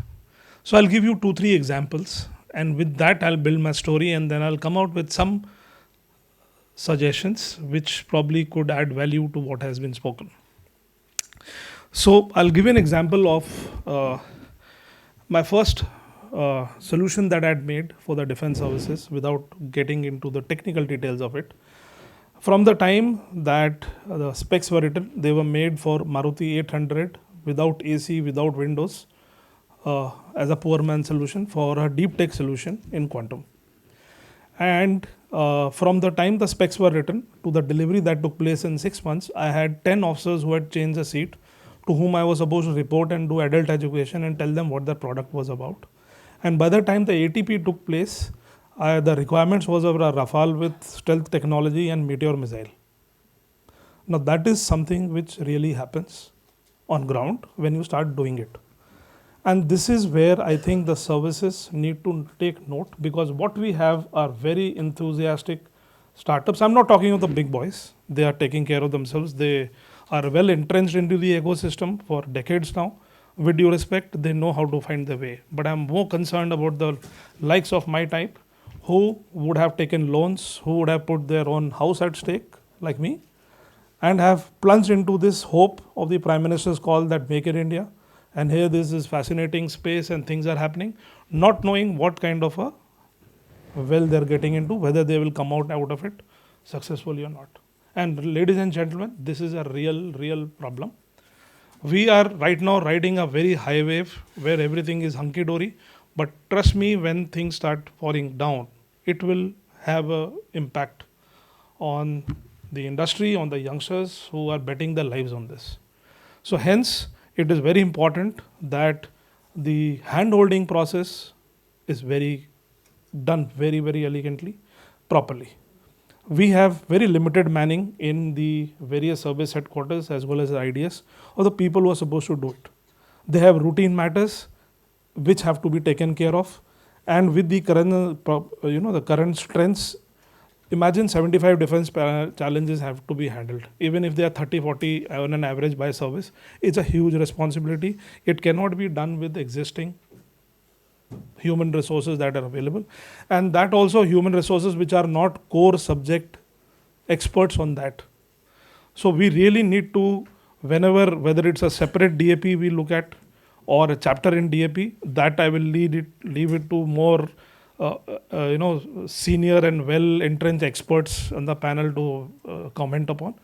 So I'll give you 2-3 examples, and with that I'll build my story, and then I'll come out with some suggestions which probably could add value to what has been spoken. So I'll give you an example of my first solution that I had made for the defense services without getting into the technical details of it. From the time that the specs were written, they were made for Maruti 800 without AC, without windows, as a poor man solution for a deep tech solution in quantum. And from the time the specs were written to the delivery that took place in 6 months, I had 10 officers who had changed the seat, to whom I was supposed to report and do adult education and tell them what the product was about. And by the time the ATP took place, the requirements was of a Rafale with stealth technology and Meteor missile. Now that is something which really happens on ground when you start doing it. And this is where I think the services need to take note, because what we have are very enthusiastic startups. I'm not talking of the big boys. They are taking care of themselves. They are well entrenched into the ecosystem for decades now. With due respect, they know how to find the way. But I'm more concerned about the likes of my type, who would have taken loans, who would have put their own house at stake, like me, and have plunged into this hope of the Prime Minister's call that make it India. And here this is fascinating space and things are happening, not knowing what kind of a well they're getting into, whether they will come out of it successfully or not. And ladies and gentlemen, this is a real problem. We are right now riding a very high wave where everything is hunky-dory, but trust me, when things start falling down, it will have an impact on the industry, on the youngsters who are betting their lives on this. So hence, it is very important that the hand-holding process is done very elegantly, properly. We have very limited manning in the various service headquarters as well as the IDS, or the people who are supposed to do it. They have routine matters which have to be taken care of, and with the current, the current strengths, imagine 75 defense challenges have to be handled. Even if they are 30-40 on an average by service, it's a huge responsibility. It cannot be done with existing human resources that are available, and that also human resources which are not core subject experts on that. So we really need to, whether it's a separate DAP we look at or a chapter in DAP, that I will leave it to more senior and well entrenched experts on the panel to comment upon.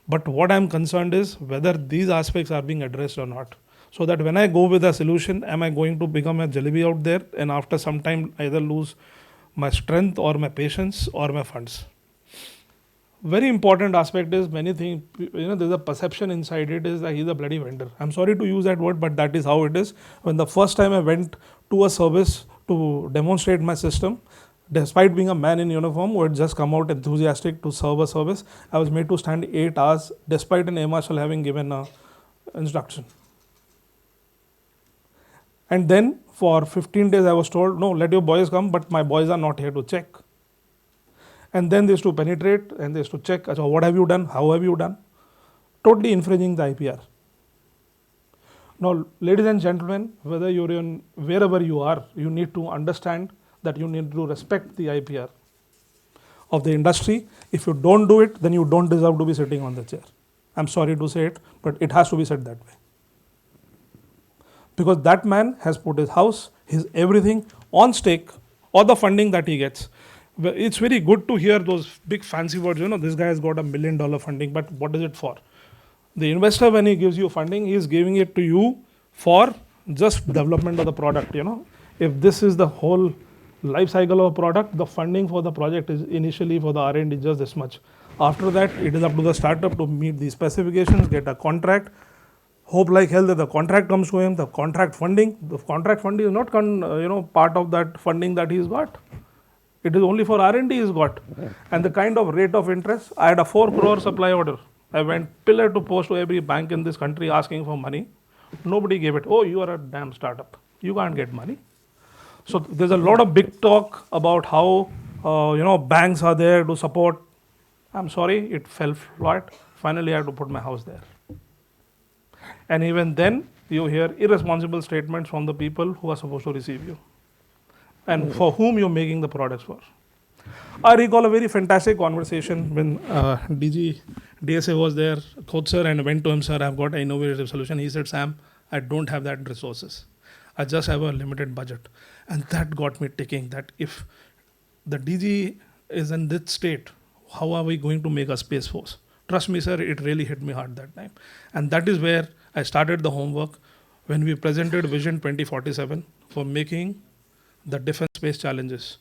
But what I'm concerned is whether these aspects are being addressed or not. So that when I go with a solution, am I going to become a jalebi out there and after some time either lose my strength or my patience or my funds? very important aspect is many things, there's a perception inside it is that he's a bloody vendor. I'm sorry to use that word, but that is how it is. When the first time I went to a service to demonstrate my system, despite being a man in uniform who had just come out enthusiastic to serve a service, I was made to stand 8 hours despite an air marshal having given a instruction. And then for 15 days I was told, no, let your boys come, but my boys are not here to check. And then they used to penetrate and they used to check, what have you done, how have you done, totally infringing the IPR. Now, ladies and gentlemen, whether you're in wherever you are, you need to understand that you need to respect the IPR of the industry. If you don't do it, then you don't deserve to be sitting on the chair. I'm sorry to say it, but it has to be said that way. Because that man has put his house, his everything on stake, or the funding that he gets. It's very good to hear those big fancy words, this guy has got $1 million funding, but what is it for? The investor, when he gives you funding, he is giving it to you for just development of the product, If this is the whole life cycle of a product, the funding for the project is initially for the R&D just this much. After that, it is up to the startup to meet these specifications, get a contract, hope like hell that the contract comes to him, the contract funding is not part of that funding that he's got. It is only for R&D he's got. And the kind of rate of interest, I had a 4 crore supply order. I went pillar to post to every bank in this country asking for money. Nobody gave it. Oh, you are a damn startup. You can't get money. So there's a lot of big talk about how, banks are there to support. I'm sorry, it fell flat. Finally, I had to put my house there. And even then, you hear irresponsible statements from the people who are supposed to receive you and for whom you're making the products for. I recall a very fantastic conversation when DG DSA was there, Coach sir, and I went to him, sir, I've got an innovative solution. He said, Sam, I don't have that resources. I just have a limited budget. And that got me ticking that if the DG is in this state, how are we going to make a space force? Trust me, sir, it really hit me hard that time. And that is where I started the homework when we presented Vision 2047 for making the defense space challenges.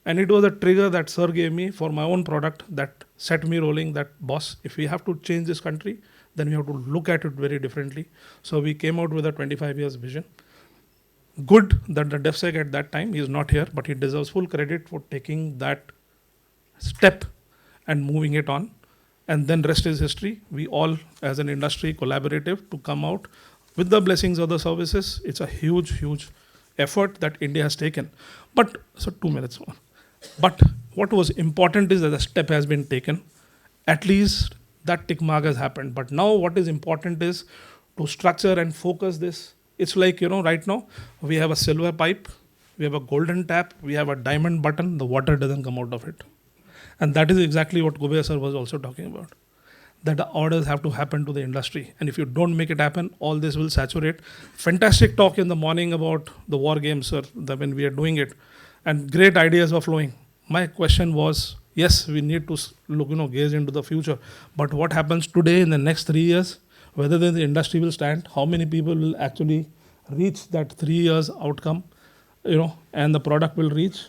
And it was a trigger that sir gave me for my own product that set me rolling that, boss, if we have to change this country, then we have to look at it very differently. So we came out with a 25 years vision. Good that the DefSec at that time, he is not here, but he deserves full credit for taking that step and moving it on. And then rest is history. We all as an industry collaborative to come out with the blessings of the services. It's a huge, huge effort that India has taken. But, so 2 minutes more. But what was important is that the step has been taken. At least that tick mark has happened. But now what is important is to structure and focus this. It's like, right now we have a silver pipe, we have a golden tap, we have a diamond button, the water doesn't come out of it. And that is exactly what Kuber sir was also talking about. That the orders have to happen to the industry. And if you don't make it happen, all this will saturate. Fantastic talk in the morning about the war games, sir, when we are doing it. And great ideas are flowing. My question was, yes, we need to look, gaze into the future. But what happens today in the next 3 years? Whether the industry will stand, how many people will actually reach that 3 years outcome, and the product will reach.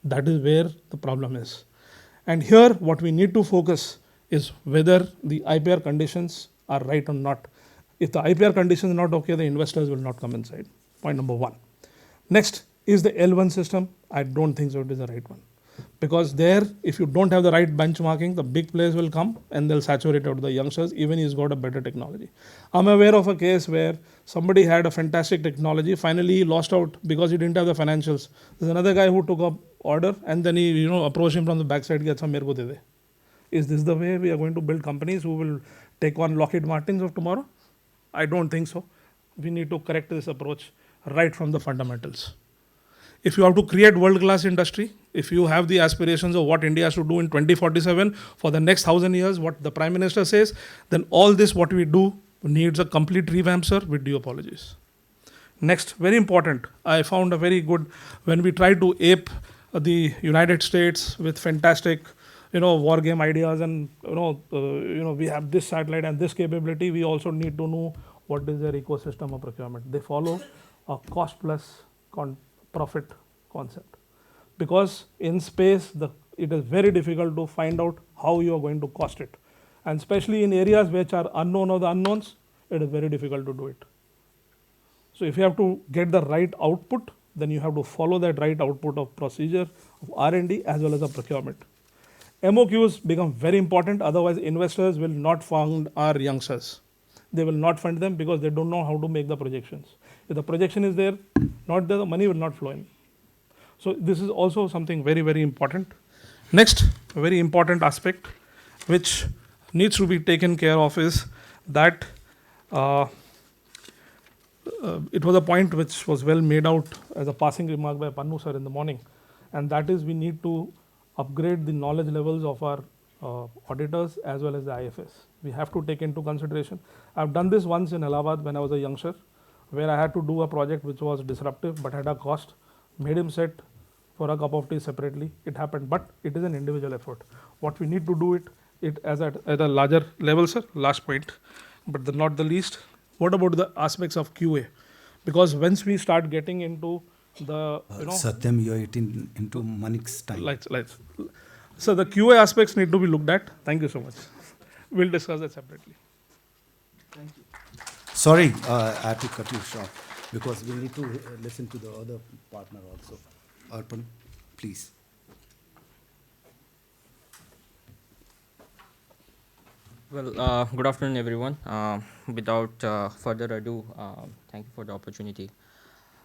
That is where the problem is. And here, what we need to focus is whether the IPR conditions are right or not. If the IPR conditions are not okay, the investors will not come inside. Point number 1. Next, is the L1 system? I don't think so it is the right one. Because there, if you don't have the right benchmarking, the big players will come and they'll saturate out the youngsters, even he's got a better technology. I'm aware of a case where somebody had a fantastic technology, finally he lost out because he didn't have the financials. There's another guy who took up order and then he approached him from the backside, is this the way we are going to build companies who will take on Lockheed Martins of tomorrow? I don't think so. We need to correct this approach right from the fundamentals. If you have to create world-class industry, if you have the aspirations of what India has to do in 2047 for the next 1,000 years, what the Prime Minister says, then all this what we do needs a complete revamp, sir, with due apologies. Next, very important, I found a very good, when we try to ape the United States with fantastic, war game ideas and, we have this satellite and this capability, we also need to know what is their ecosystem of procurement. They follow a cost plus profit concept. Because in space, the it is very difficult to find out how you are going to cost it. And especially in areas which are unknown or the unknowns, it is very difficult to do it. So if you have to get the right output, then you have to follow that right output of procedure, of R&D as well as the procurement. MOQs become very important, otherwise investors will not fund our youngsters. They will not fund them because they don't know how to make the projections. If the projection is there, not there, the money will not flow in. So this is also something very, very important. Next, a very important aspect which needs to be taken care of is that it was a point which was well made out as a passing remark by Pannu sir in the morning, and that is we need to upgrade the knowledge levels of our auditors as well as the IFS. We have to take into consideration. I've done this once in Allahabad when I was a youngster, where I had to do a project which was disruptive but had a cost, made him sit for a cup of tea separately. It happened, but it is an individual effort. What we need to do it as at a larger level, sir. Last point, but not the least. What about the aspects of QA? Because once we start getting into the Satyam, you're eating into Manik's time. So the QA aspects need to be looked at. Thank you so much. We'll discuss that separately. Thank you. Sorry, I had to cut you short because we need to listen to the other partner also. Arpan, please. Well, good afternoon, everyone. Without further ado, thank you for the opportunity.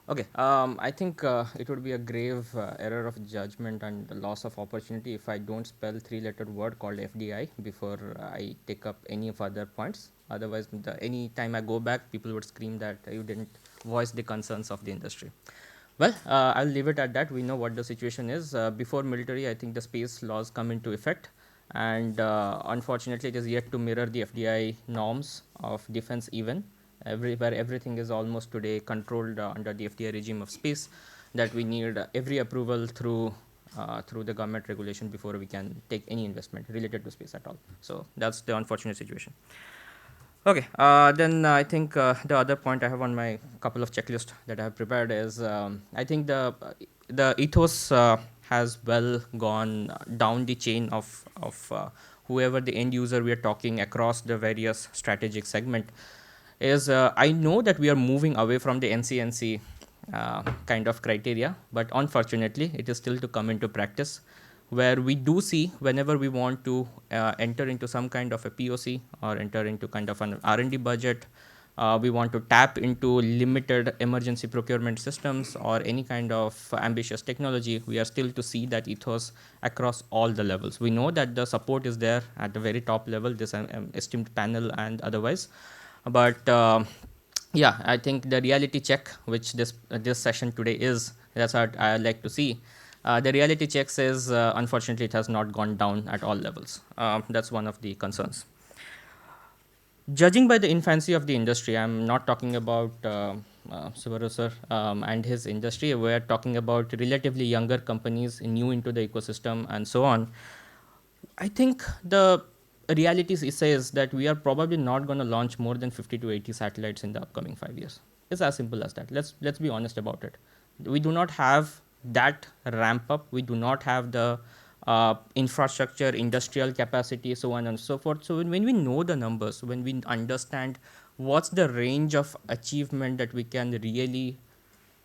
Okay, I think it would be a grave error of judgment and loss of opportunity if I don't spell three-lettered word called FDI before I take up any further points. Otherwise, any time I go back, people would scream that you didn't voice the concerns of the industry. Well, I'll leave it at that. We know what the situation is. Before military, I think the space laws come into effect. And unfortunately, it is yet to mirror the FDI norms of defense even. Where everything is almost today controlled under the FDI regime of space, that we need every approval through the government regulation before we can take any investment related to space at all. So that's the unfortunate situation. Okay, then I think the other point I have on my couple of checklists that I have prepared is I think the ethos has well gone down the chain of whoever the end user we are talking across the various strategic segment. Is I know that we are moving away from the NCNC kind of criteria, but unfortunately it is still to come into practice, where we do see whenever we want to enter into some kind of a POC or enter into kind of an R&D budget, we want to tap into limited emergency procurement systems or any kind of ambitious technology, we are still to see that ethos across all the levels. We know that the support is there at the very top level, this esteemed panel and otherwise. But yeah, I think the reality check, which this session today is, that's what I like to see. The reality check says, unfortunately, it has not gone down at all levels. That's one of the concerns. Judging by the infancy of the industry, I'm not talking about Subrata sir and his industry. We're talking about relatively younger companies new into the ecosystem and so on. I think the reality says that we are probably not going to launch more than 50 to 80 satellites in the upcoming 5 years. It's as simple as that. Let's be honest about it. We do not have that ramp up. We do not have the infrastructure, industrial capacity, so on and so forth. So when we know the numbers, when we understand what's the range of achievement that we can really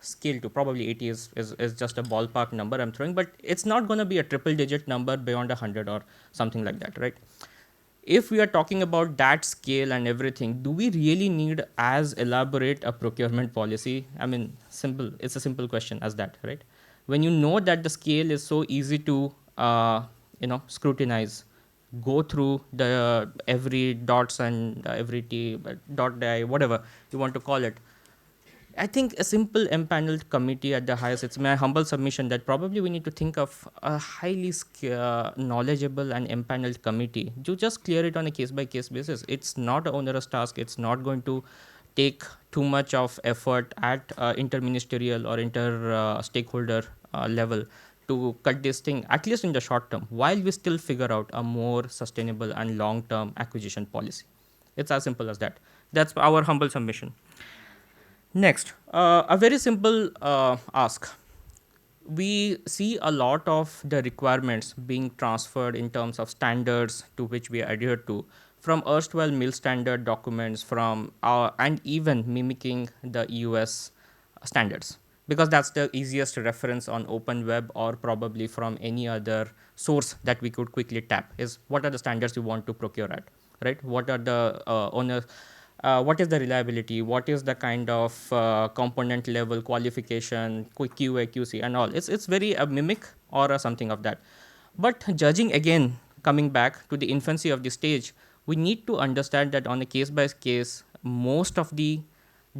scale to, probably 80 is just a ballpark number I'm throwing, but it's not going to be a triple digit number beyond 100 or something like that, right? If we are talking about that scale and everything, do we really need as elaborate a procurement policy? I mean, it's a simple question as that, right? When you know that the scale is so easy to, scrutinize, go through the every dots and every T, dot die, whatever you want to call it. I think a simple empaneled committee at the highest, it's my humble submission that probably we need to think of a highly knowledgeable and empaneled committee to just clear it on a case-by-case basis. It's not an onerous task. It's not going to take too much of effort at interministerial or inter-stakeholder level to cut this thing, at least in the short term, while we still figure out a more sustainable and long-term acquisition policy. It's as simple as that. That's our humble submission. Next, a very simple ask. we see a lot of the requirements being transferred in terms of standards to which we adhere to from erstwhile mill standard documents from and even mimicking the US standards, because that's the easiest reference on open web or probably from any other source that we could quickly tap is what are the standards you want to procure at, right? What are the owners, what is the reliability, what is the kind of component level qualification, QA, QC and all. It's very a mimic or a something of that. But judging again, coming back to the infancy of the stage, we need to understand that on a case by case, most of the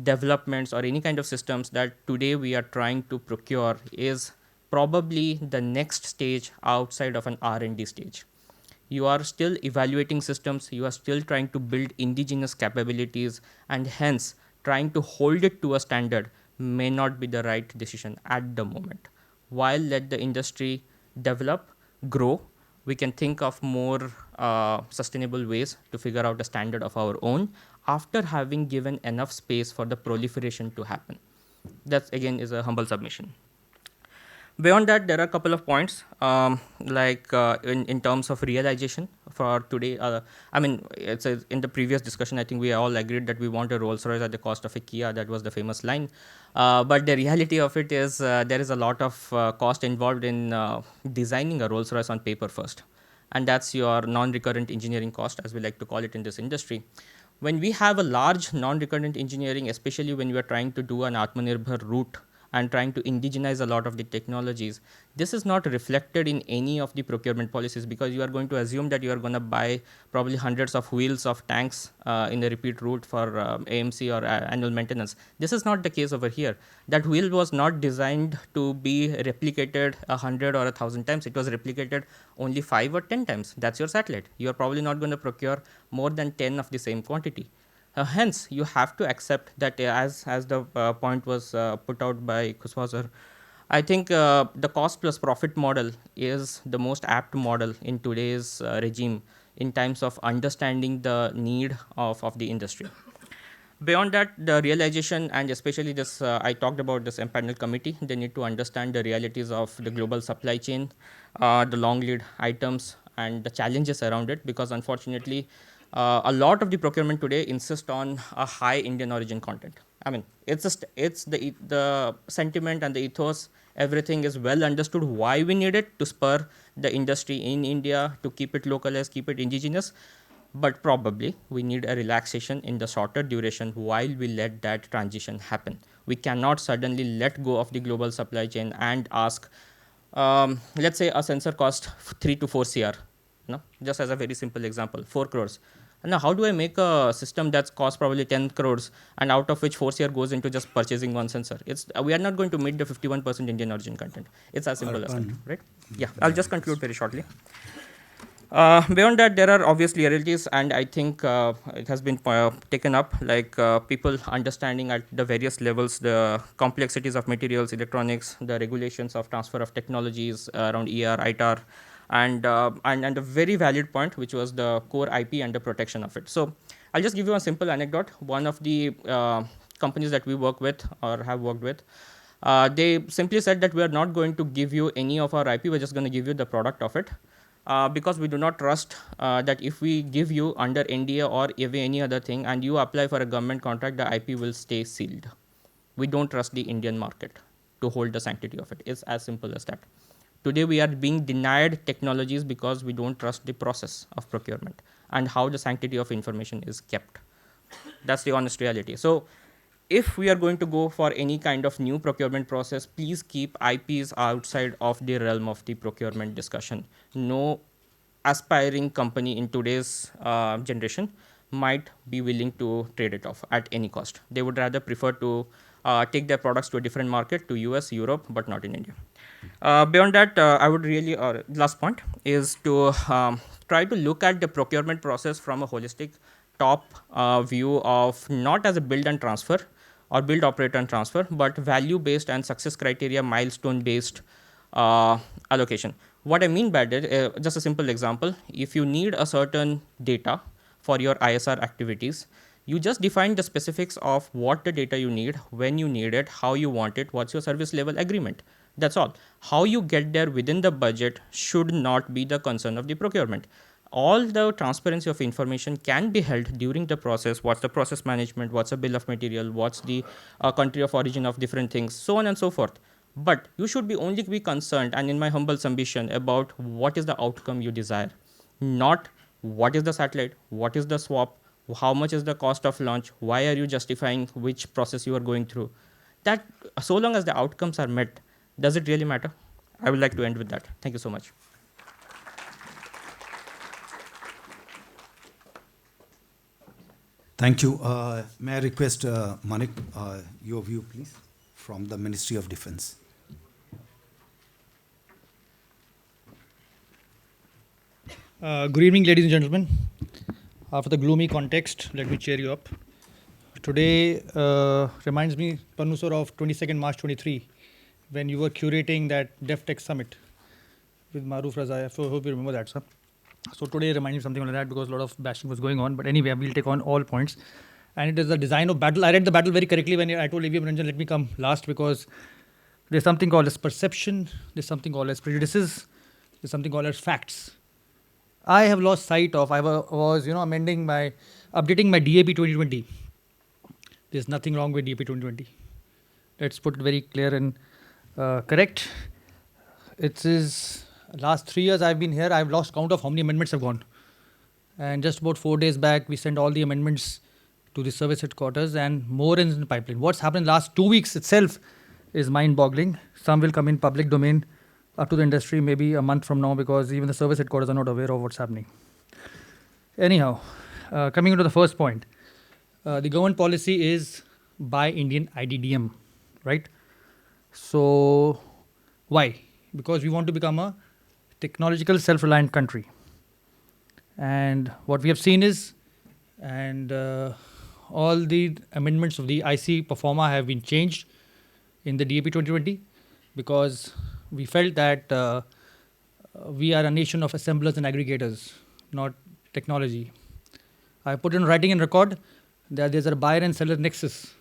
developments or any kind of systems that today we are trying to procure is probably the next stage outside of an R&D stage. You are still evaluating systems, you are still trying to build indigenous capabilities, and hence trying to hold it to a standard may not be the right decision at the moment. While let the industry develop, grow, we can think of more sustainable ways to figure out a standard of our own after having given enough space for the proliferation to happen. That again is a humble submission. Beyond that, there are a couple of points in terms of realization for today. In the previous discussion, I think we all agreed that we want a Rolls Royce at the cost of a Kia. That was the famous line. But the reality of it is there is a lot of cost involved in designing a Rolls Royce on paper first. And that's your non-recurrent engineering cost, as we like to call it in this industry. When we have a large non-recurrent engineering, especially when we are trying to do an Atmanirbhar route, and trying to indigenize a lot of the technologies, this is not reflected in any of the procurement policies, because you are going to assume that you are going to buy probably hundreds of wheels of tanks in a repeat route for AMC or annual maintenance. This is not the case over here. That wheel was not designed to be replicated 100 or 1,000 times. It was replicated only 5 or 10 times. That's your satellite. You are probably not going to procure more than 10 of the same quantity. Hence, you have to accept that as the point was put out by Kushwaha, I think the cost plus profit model is the most apt model in today's regime in terms of understanding the need of the industry. Beyond that, the realization, and especially this, I talked about this empanel committee, they need to understand the realities of the global supply chain, the long lead items, and the challenges around it, because unfortunately, a lot of the procurement today insist on a high Indian origin content. I mean, it's the sentiment and the ethos. Everything is well understood why we need it to spur the industry in India, to keep it localized, keep it indigenous. But probably we need a relaxation in the shorter duration while we let that transition happen. We cannot suddenly let go of the global supply chain and ask, let's say a sensor cost 3 to 4 CR. No? Just as a very simple example, 4 crores. Now, how do I make a system that's cost probably 10 crores and out of which 4 CR goes into just purchasing one sensor? We are not going to meet the 51% Indian origin content. It's as simple as that, right? Yeah, I'll just conclude very shortly. Beyond that, there are obviously realities, and I think it has been taken up, like people understanding at the various levels the complexities of materials, electronics, the regulations of transfer of technologies around ER, ITAR, and a very valid point, which was the core IP and the protection of it. So I'll just give you a simple anecdote. One of the companies that we work with or have worked with, they simply said that we are not going to give you any of our IP, we're just going to give you the product of it. Because we do not trust that if we give you under NDA or any other thing and you apply for a government contract, the IP will stay sealed. We don't trust the Indian market to hold the sanctity of it. It's as simple as that. Today we are being denied technologies because we don't trust the process of procurement and how the sanctity of information is kept. That's the honest reality. So if we are going to go for any kind of new procurement process, please keep IPs outside of the realm of the procurement discussion. No aspiring company in today's generation might be willing to trade it off at any cost. They would rather prefer to take their products to a different market, to US, Europe, but not in India. Beyond that, I would really, last point is to try to look at the procurement process from a holistic top view of not as a build and transfer or build, operate and transfer, but value based and success criteria milestone based allocation. What I mean by that, just a simple example, if you need a certain data for your ISR activities, you just define the specifics of what the data you need, when you need it, how you want it, what's your service level agreement. That's all. How you get there within the budget should not be the concern of the procurement. All the transparency of information can be held during the process. What's the process management? What's the bill of material? What's the country of origin of different things? So on and so forth. But you should be only be concerned, and in my humble submission, about what is the outcome you desire, not what is the satellite, what is the swap, how much is the cost of launch, why are you justifying which process you are going through. That so long as the outcomes are met, does it really matter? I would like to end with that. Thank you so much. Thank you. May I request Manik, your view, please, from the Ministry of Defense. Good evening, ladies and gentlemen. After the gloomy context, let me cheer you up. Today reminds me, Pannu sir, of 22nd March 23, when you were curating that DevTech Summit with Maruf Razaya. So I hope you remember that, sir. So today reminds me something like that because a lot of bashing was going on. But anyway, we'll take on all points. And it is the design of battle. I read the battle very correctly when I told AVM Ranjan, let me come last, because there's something called as perception, there's something called as prejudices, there's something called as facts. I have lost sight of, I was updating my DAP 2020. There's nothing wrong with DAP 2020. Let's put it very clear and correct. It is last 3 years I've been here, I've lost count of how many amendments have gone. And just about 4 days back, we sent all the amendments to the service headquarters, and more in the pipeline. What's happened last 2 weeks itself is mind-boggling. Some will come in public domain up to the industry maybe a month from now, because even the service headquarters are not aware of what's happening. Anyhow, coming to the first point, the government policy is buy Indian IDDM, right? So why? Because we want to become a technological self-reliant country. And what we have seen is, and all the amendments of the IC performa have been changed in the DAP 2020, because we felt that we are a nation of assemblers and aggregators, not technology. I put in writing and record that there's a buyer and seller nexus.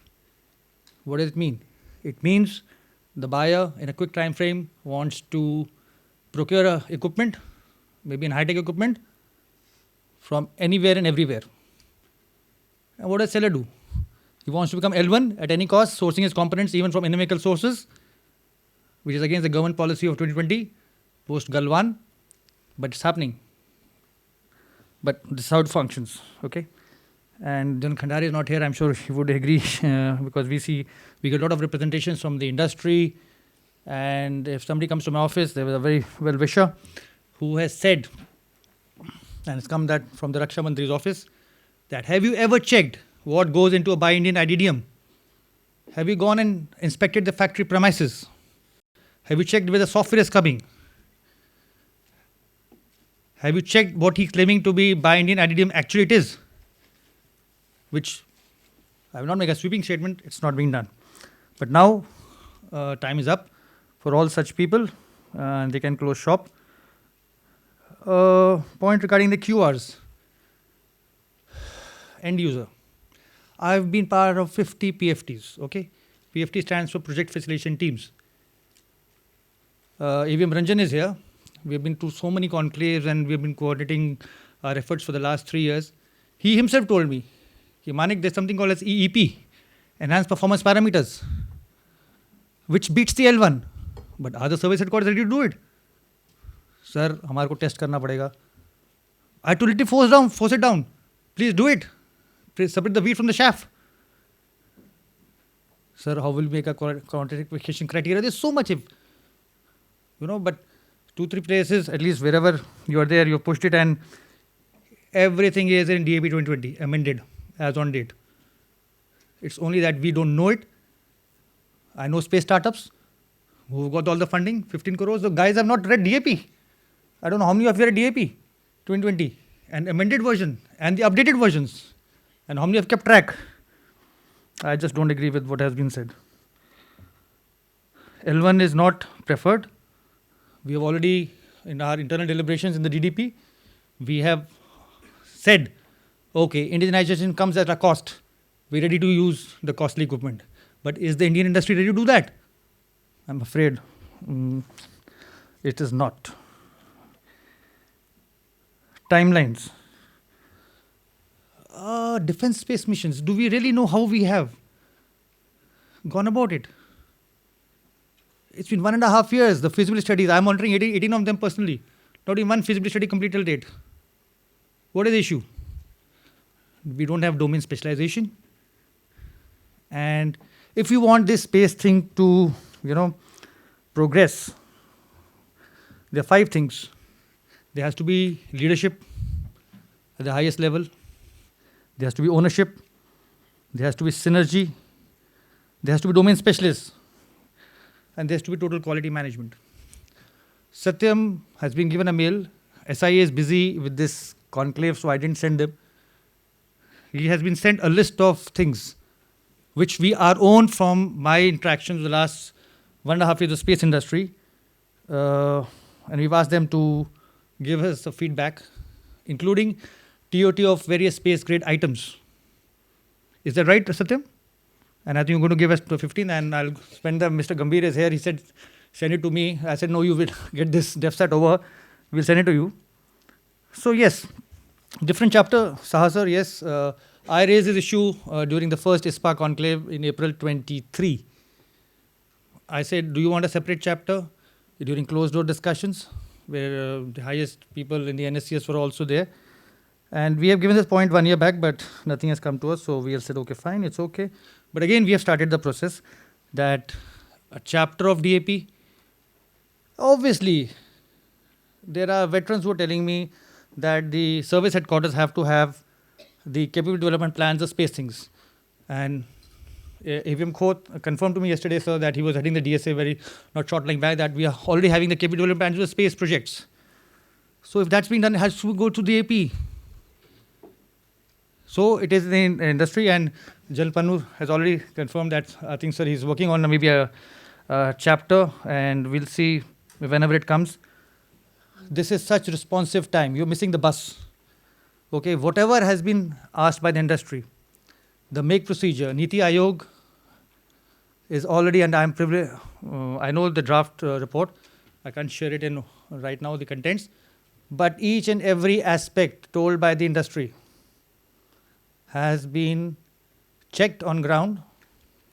What does it mean? It means the buyer in a quick time frame wants to procure equipment, maybe in high-tech equipment, from anywhere and everywhere. And what does seller do? He wants to become L1 at any cost, sourcing his components even from inimical sources, which is against the government policy of 2020, post Galwan, but it's happening. But this is how it functions, okay? And Jan Khandari is not here, I'm sure he would agree, because we get a lot of representations from the industry. And if somebody comes to my office, there was a very well-wisher who has said, and it's come that from the Raksha Mantri's office, that have you ever checked what goes into a Buy Indian IDDM? Have you gone and inspected the factory premises? Have you checked where the software is coming? Have you checked what he's claiming to be Buy Indian IDDM actually it is? Which I will not make a sweeping statement, it's not being done. But now time is up for all such people, and they can close shop. Point regarding the QRs. End user. I've been part of 50 PFTs, okay? PFT stands for Project Facilitation Teams. AVM Ranjan is here. We have been to so many conclaves and we have been coordinating our efforts for the last 3 years. He himself told me, Manik, there's something called as EEP, Enhanced Performance Parameters, which beats the L1. But are the service headquarters ready to do it? Sir, हमारे को test करना पड़ेगा. I had to literally force it down. Please do it. Please separate the wheat from the chaff. Sir, how will we make a quantification criteria? There's so much, but 2-3 places, at least wherever you are there, you pushed it, and everything is in DAP 2020, amended as on date. It's only that we don't know it. I know space startups who've got all the funding, 15 crores. The guys have not read DAP. I don't know how many of you read DAP 2020 and amended version and the updated versions, and how many have kept track. I just don't agree with what has been said. L1 is not preferred. We have already, in our internal deliberations in the DDP, we have said, okay, indigenization comes at a cost. We're ready to use the costly equipment. But is the Indian industry ready to do that? I'm afraid It is not. Timelines. Defense space missions. Do we really know how we have gone about it? It's been 1.5 years, the feasibility studies. I'm monitoring 18 of them personally. Not even one feasibility study complete till date. What is the issue? We don't have domain specialization. And if you want this space thing to, progress, there are 5 things. There has to be leadership at the highest level. There has to be ownership. There has to be synergy. There has to be domain specialists. And there has to be total quality management. Satyam has been given a mail. SIA is busy with this conclave, so I didn't send them. He has been sent a list of things which we are own from my interactions the last 1.5 years of space industry. And we've asked them to give us the feedback, including TOT of various space grade items. Is that right, Satyam? And I think you're going to give us to 15, and I'll spend them. Mr. Gambhir is here. He said, send it to me. I said, no, you will get this dev set over. We'll send it to you. So, yes, different chapter. Saha sir, yes. I raised this issue during the first ISPA conclave in April 23. I said, do you want a separate chapter during closed door discussions where the highest people in the NSCS were also there? And we have given this point 1 year back, but nothing has come to us. So we have said, okay, fine, it's okay. But again, we have started the process that a chapter of DAP, obviously, there are veterans who are telling me that the service headquarters have to have the capability development plans of space things. And AVM Khoth confirmed to me yesterday, sir, that he was heading the DSA not short like back, that we are already having the capability development plans for space projects. So if that's being done, it has to go to the AP. So it is in the industry, and Jal Pannu has already confirmed that, I think, sir, he's working on maybe a chapter, and we'll see whenever it comes. This is such responsive time. You're missing the bus. Okay, whatever has been asked by the industry, the make procedure, Niti Aayog is already, and I'm privileged, I know the draft report. I can't share it in right now, the contents, but each and every aspect told by the industry has been checked on ground.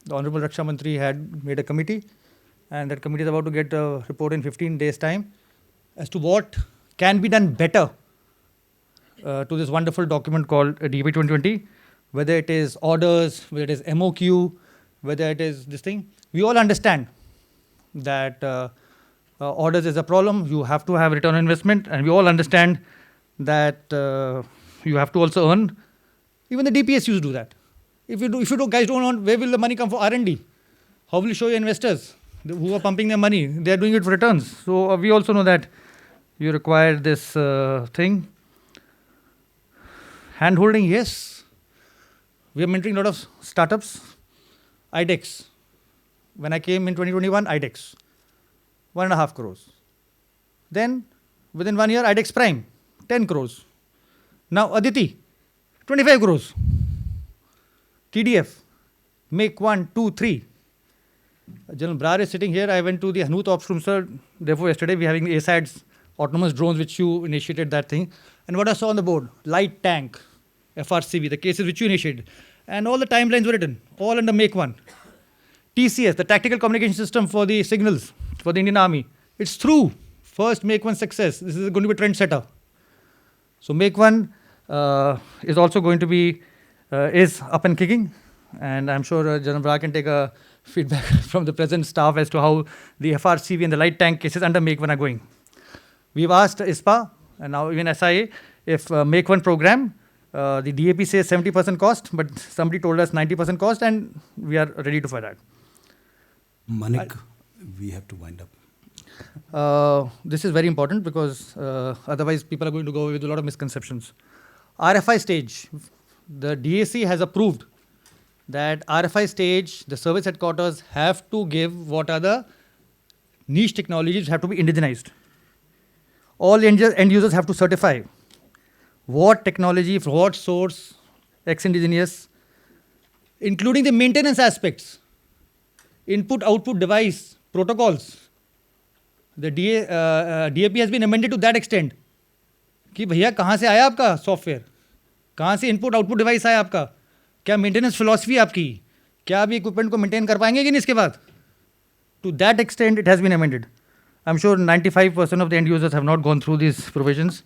The Honorable Raksha Mantri had made a committee, and that committee is about to get a report in 15 days' time as to what can be done better to this wonderful document called DAP 2020, whether it is orders, whether it is MOQ, whether it is this thing. We all understand that orders is a problem. You have to have return on investment, and we all understand that you have to also earn. Even the DPSUs do that. If you guys don't want, where will the money come for R&D? How will you show your investors who are pumping their money? They are doing it for returns. So we also know that you require this thing. Hand-holding, yes. We are mentoring a lot of startups. IDEX. When I came in 2021, IDEX. 1.5 crores. Then, within 1 year, IDEX Prime. 10 crores. Now, Aditi. 25 crores. TDF. Make 1, 2, 3. General Brar is sitting here. I went to the Hanuth Ops room, sir. Therefore, yesterday we are having the ACAS autonomous drones, which you initiated that thing. And what I saw on the board, light tank, FRCV, the cases which you initiated. And all the timelines were written, all under Make 1. TCS, the Tactical Communication System for the signals, for the Indian Army. It's through. First Make 1 success. This is going to be a trend setter. So Make 1 is also going to be, is up and kicking. And I'm sure General Brar can take a feedback from the present staff as to how the FRCV and the light tank cases under Make 1 are going. We've asked ISPA and now even SIA if Make 1 program, the DAP says 70% cost, but somebody told us 90% cost, and we are ready to for that. Manik, we have to wind up. This is very important because otherwise people are going to go away with a lot of misconceptions. RFI stage, the DAC has approved that RFI stage, the service headquarters have to give what are the niche technologies have to be indigenized. All end users have to certify what technology, from what source, ex-indigenous, including the maintenance aspects, input, output device, protocols. The DAP has been amended to that extent कि भैया कहाँ से आया आपका software, कहाँ से input output device आया आपका, क्या मेंटेनेंस फिलॉसफी आपकी, क्या आप इक्विपमेंट को मेंटेन कर पाएंगे कि नहीं इसके बाद. To that extent, it has been amended. I'm sure 95% of the end users have not gone through these provisions,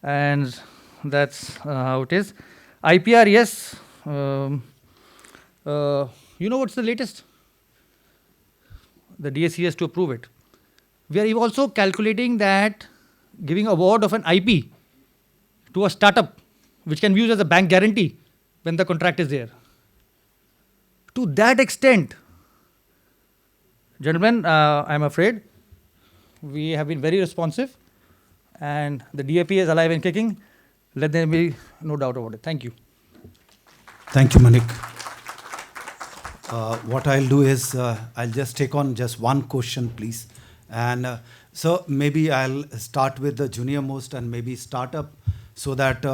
and that's how it is. IPR, yes. You know what's the latest? The DSC has to approve it. We are also calculating that giving award of an IP to a startup, which can be used as a bank guarantee when the contract is there. To that extent, gentlemen, I'm afraid we have been very responsive, and the DAP is alive and kicking. Let there be no doubt about it. Thank you. Thank you, Manik. What I'll do is I'll just take on just one question, please. And so maybe I'll start with the junior most and maybe startup, so that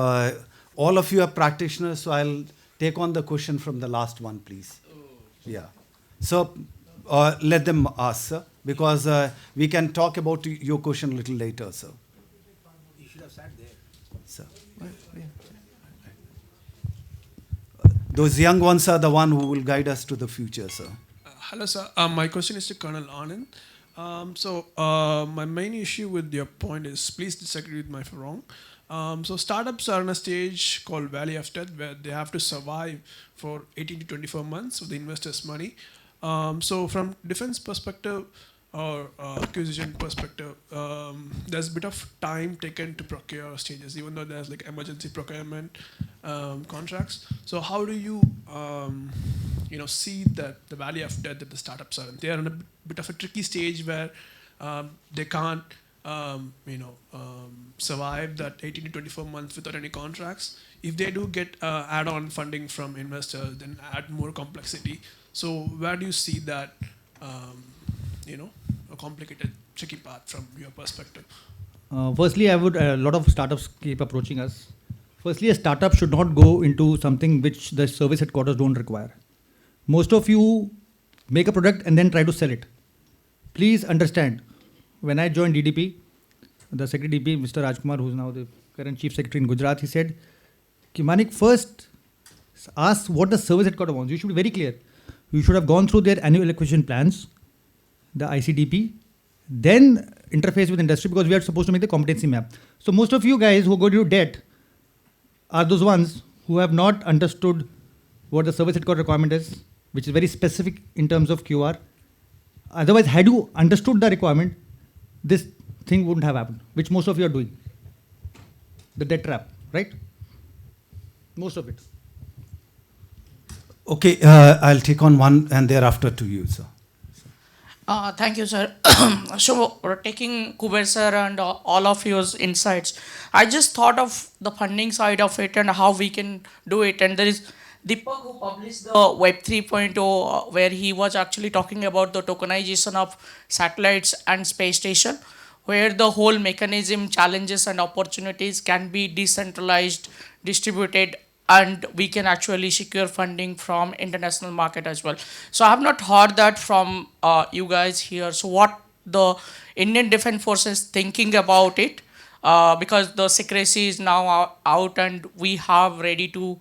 all of you are practitioners. So I'll take on the question from the last one, please. Yeah. So let them ask, sir, because we can talk about your question a little later, sir. You should have sat there. Sir. Those young ones are the one who will guide us to the future, sir. Hello, sir. My question is to Colonel Anand. My main issue with your point is, please disagree with me if I'm wrong. So startups are in a stage called Valley of Death, where they have to survive for 18 to 24 months with the investors' money. So from defense perspective or acquisition perspective, there's a bit of time taken to procure stages, even though there's like emergency procurement contracts. So how do you see that the Valley of Death that the startups are in? They are in a bit of a tricky stage where they can't survive that 18 to 24 months without any contracts. If they do get add-on funding from investors, then add more complexity. So where do you see that, a complicated, tricky path from your perspective? Firstly, a lot of startups keep approaching us. Firstly, a startup should not go into something which the service headquarters don't require. Most of you make a product and then try to sell it. Please understand, when I joined DDP, the Secretary DP, Mr. Rajkumar, who is now the current Chief Secretary in Gujarat, he said, Manik, first ask what the service headquarters wants. You should be very clear. You should have gone through their annual acquisition plans, the ICDP, then interface with industry, because we are supposed to make the competency map. So most of you guys who go to debt are those ones who have not understood what the service headquarters requirement is, which is very specific in terms of QR. Otherwise, had you understood the requirement, this thing wouldn't have happened, which most of you are doing. The debt trap, right? Most of it. Okay, I'll take on one and thereafter to you, sir. Thank you, sir. So, taking Kuber sir and all of your insights, I just thought of the funding side of it and how we can do it. And there is Deepak who published the Web 3.0, where he was actually talking about the tokenization of satellites and space station, where the whole mechanism, challenges and opportunities can be decentralized, distributed, and we can actually secure funding from international market as well. So I have not heard that from you guys here. So what the Indian Defence Forces thinking about it, because the secrecy is now out and we have ready to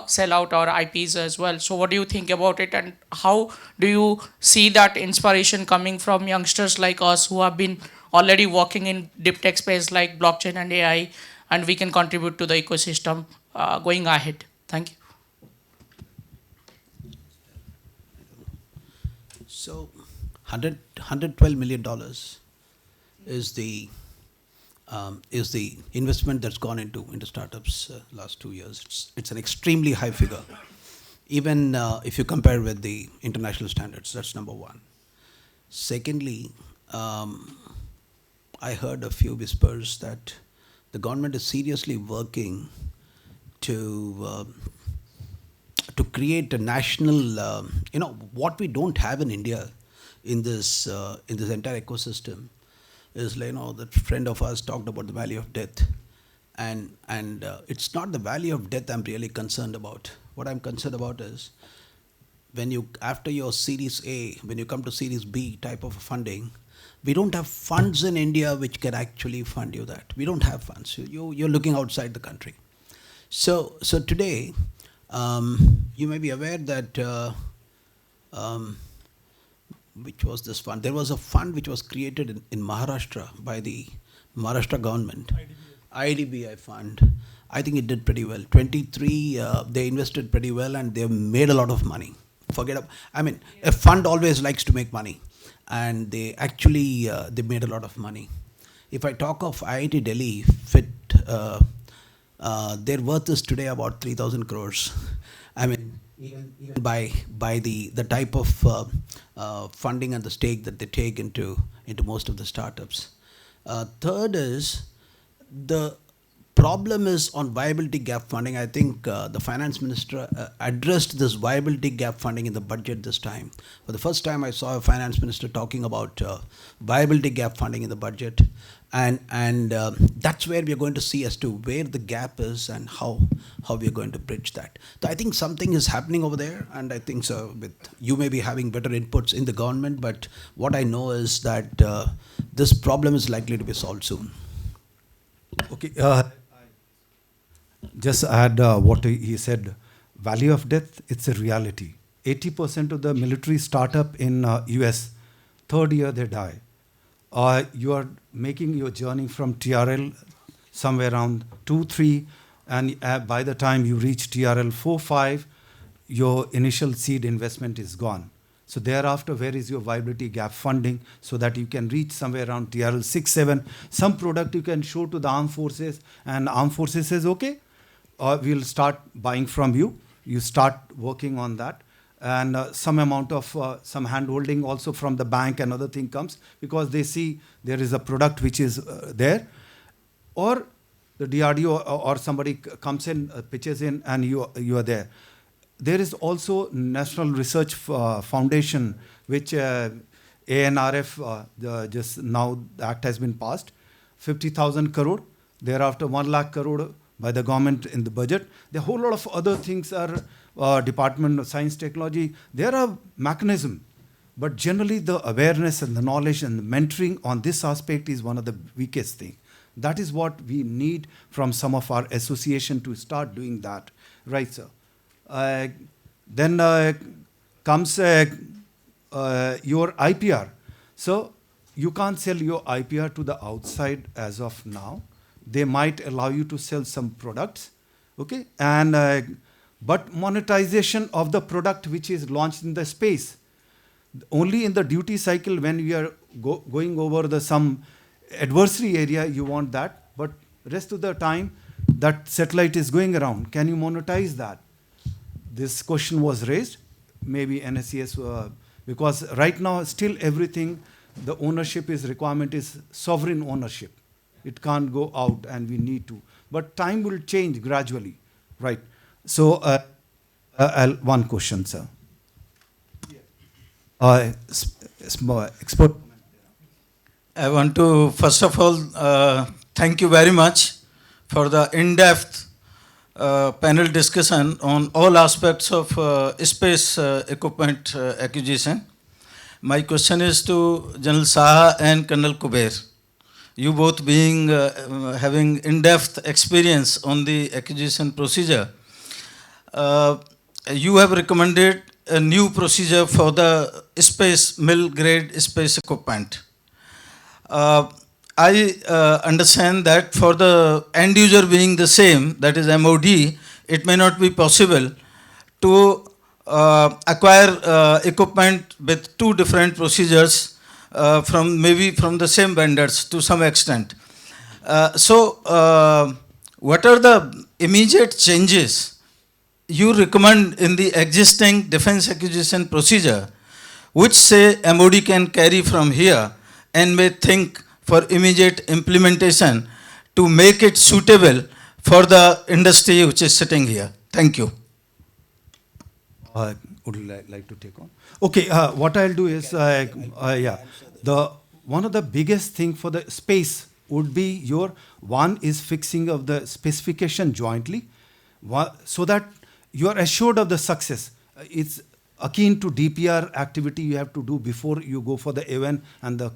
sell out our IPs as well. So what do you think about it, and how do you see that inspiration coming from youngsters like us who have been already working in deep tech space like blockchain and AI, and we can contribute to the ecosystem going ahead? Thank you. So, $112 million is the investment that's gone into startups last 2 years. It's an extremely high figure, even if you compare with the international standards. That's number one. Secondly, I heard a few whispers that the government is seriously working to create a national, what we don't have in India in this entire ecosystem is, that friend of ours talked about the Valley of Death, and it's not the Valley of Death I'm really concerned about. What I'm concerned about is after your Series A, when you come to Series B type of funding, we don't have funds in India which can actually fund you that. We don't have funds. You're looking outside the country. So today, you may be aware that, which was this fund? There was a fund which was created in Maharashtra by the Maharashtra government. IDBI fund. I think it did pretty well. 23, they invested pretty well and they made a lot of money. A fund always likes to make money. And they actually, they made a lot of money. If I talk of IIT Delhi, their worth is today about 3,000 crores. Even by the type of funding and the stake that they take into most of the startups. Third is, the problem is on viability gap funding. I think the finance minister addressed this viability gap funding in the budget this time. For the first time, I saw a finance minister talking about viability gap funding in the budget. And that's where we are going to see as to where the gap is and how we are going to bridge that. So I think something is happening over there, and I think so. You may be having better inputs in the government, but what I know is that this problem is likely to be solved soon. Okay, just add what he said. Value of death, it's a reality. 80% of the military startup in US, third year they die. You are making your journey from TRL somewhere around 2, 3, and by the time you reach TRL 4, 5, your initial seed investment is gone. So thereafter, where is your viability gap funding so that you can reach somewhere around TRL 6, 7, some product you can show to the armed forces, and armed forces says, okay, we'll start buying from you. You start working on that. And some amount of some hand-holding also from the bank and other thing comes because they see there is a product which is there. Or the DRDO or somebody comes in, pitches in, and you are there. There is also National Research Foundation, which ANRF, just now the act has been passed, 50,000 crore, thereafter 1 lakh crore by the government in the budget. The whole lot of other things are Department of Science Technology. There are mechanism, but generally the awareness and the knowledge and the mentoring on this aspect is one of the weakest thing. That is what we need from some of our association to start doing that. Right, sir. Then comes your IPR. So you can't sell your IPR to the outside as of now. They might allow you to sell some products, okay? And but monetization of the product which is launched in the space, only in the duty cycle when we are going over some adversary area, you want that, but rest of the time that satellite is going around. Can you monetize that? This question was raised, maybe NSAS, because right now still everything, the ownership is requirement is sovereign ownership. It can't go out and we need to. But time will change gradually, right? So one question, sir. Expert. I want to, first of all, thank you very much for the in-depth panel discussion on all aspects of space equipment acquisition. My question is to General Saha and Colonel Kuber. You both being having in-depth experience on the acquisition procedure, you have recommended a new procedure for the space mill-grade space equipment. I understand that for the end user being the same, that is MOD, it may not be possible to acquire equipment with two different procedures from the same vendors to some extent. So what are the immediate changes you recommend in the existing defense acquisition procedure, which say MOD can carry from here and may think for immediate implementation to make it suitable for the industry which is sitting here? Thank you. Would you like to take on? Okay, what I'll do is, one of the biggest thing for the space would be one is fixing of the specification jointly, so that you are assured of the success. It's akin to DPR activity you have to do before you go for the event and the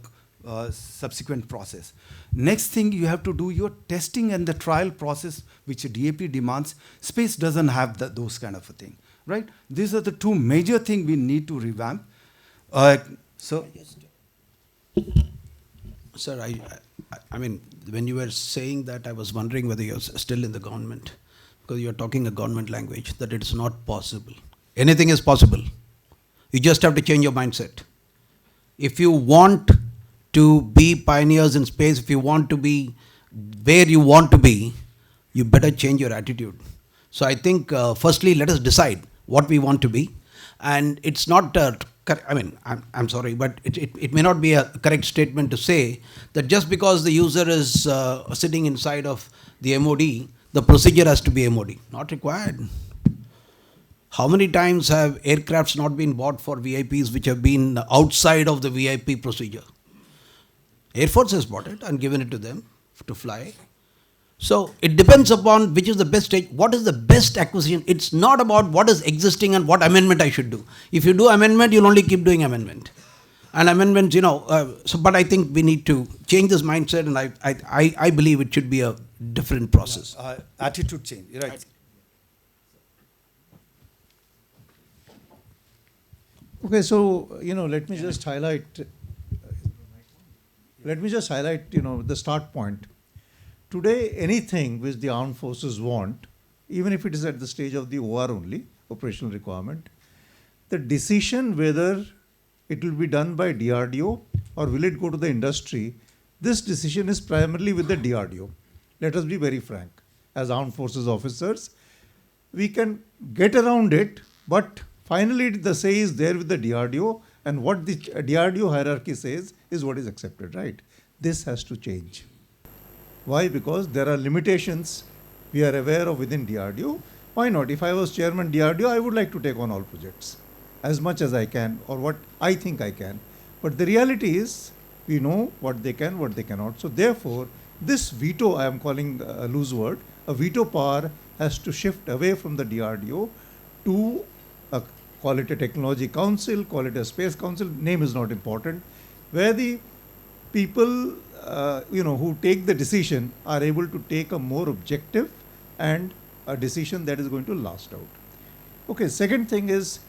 subsequent process. Next thing, you have to do your testing and the trial process, which DAP demands. Space doesn't have those kind of a thing, right? These are the two major things we need to revamp. So, Sir, I mean, when you were saying that, I was wondering whether you're still in the government, because you're talking a government language, that it's not possible. Anything is possible. You just have to change your mindset. If you want to be pioneers in space, if you want to be where you want to be, you better change your attitude. So I think, firstly, let us decide what we want to be. And it's not, I mean, I'm sorry, but it may not be a correct statement to say that just because the user is sitting inside of the MOD, the procedure has to be MOD. Not required. How many times have aircrafts not been bought for VIPs which have been outside of the VIP procedure? Air Force has bought it and given it to them to fly. So it depends upon which is the best stage, what is the best acquisition. It's not about what is existing and what amendment I should do. If you do amendment, you'll only keep doing amendment. And amendments, but I think we need to change this mindset, and I believe it should be a different process. Attitude change, right? Okay, so, let me just highlight, the start point. Today, anything which the armed forces want, even if it is at the stage of the OR only, operational requirement, the decision whether it will be done by DRDO or will it go to the industry, this decision is primarily with the DRDO. Let us be very frank. As armed forces officers, we can get around it, but finally the say is there with the DRDO, and what the DRDO hierarchy says is what is accepted, right? This has to change. Why? Because there are limitations we are aware of within DRDO. Why not? If I was chairman DRDO, I would like to take on all projects as much as I can, or what I think I can. But the reality is, we know what they can, what they cannot. So therefore, this veto, I am calling a loose word, a veto power has to shift away from the DRDO to call it a technology council, call it a space council, name is not important, where the people who take the decision are able to take a more objective and a decision that is going to last out. Okay, second thing is,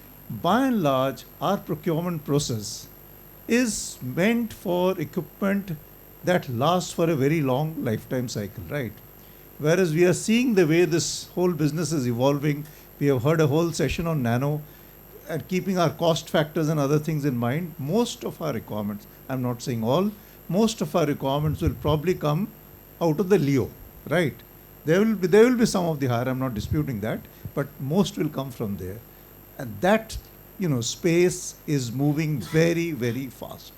by and large, our procurement process is meant for equipment that lasts for a very long lifetime cycle, right? Whereas we are seeing the way this whole business is evolving. We have heard a whole session on nano, and keeping our cost factors and other things in mind, most of our requirements, I'm not saying all, most of our requirements will probably come out of the LEO, right? There will be some of the higher, I'm not disputing that, but most will come from there. And that, space is moving very, very fast.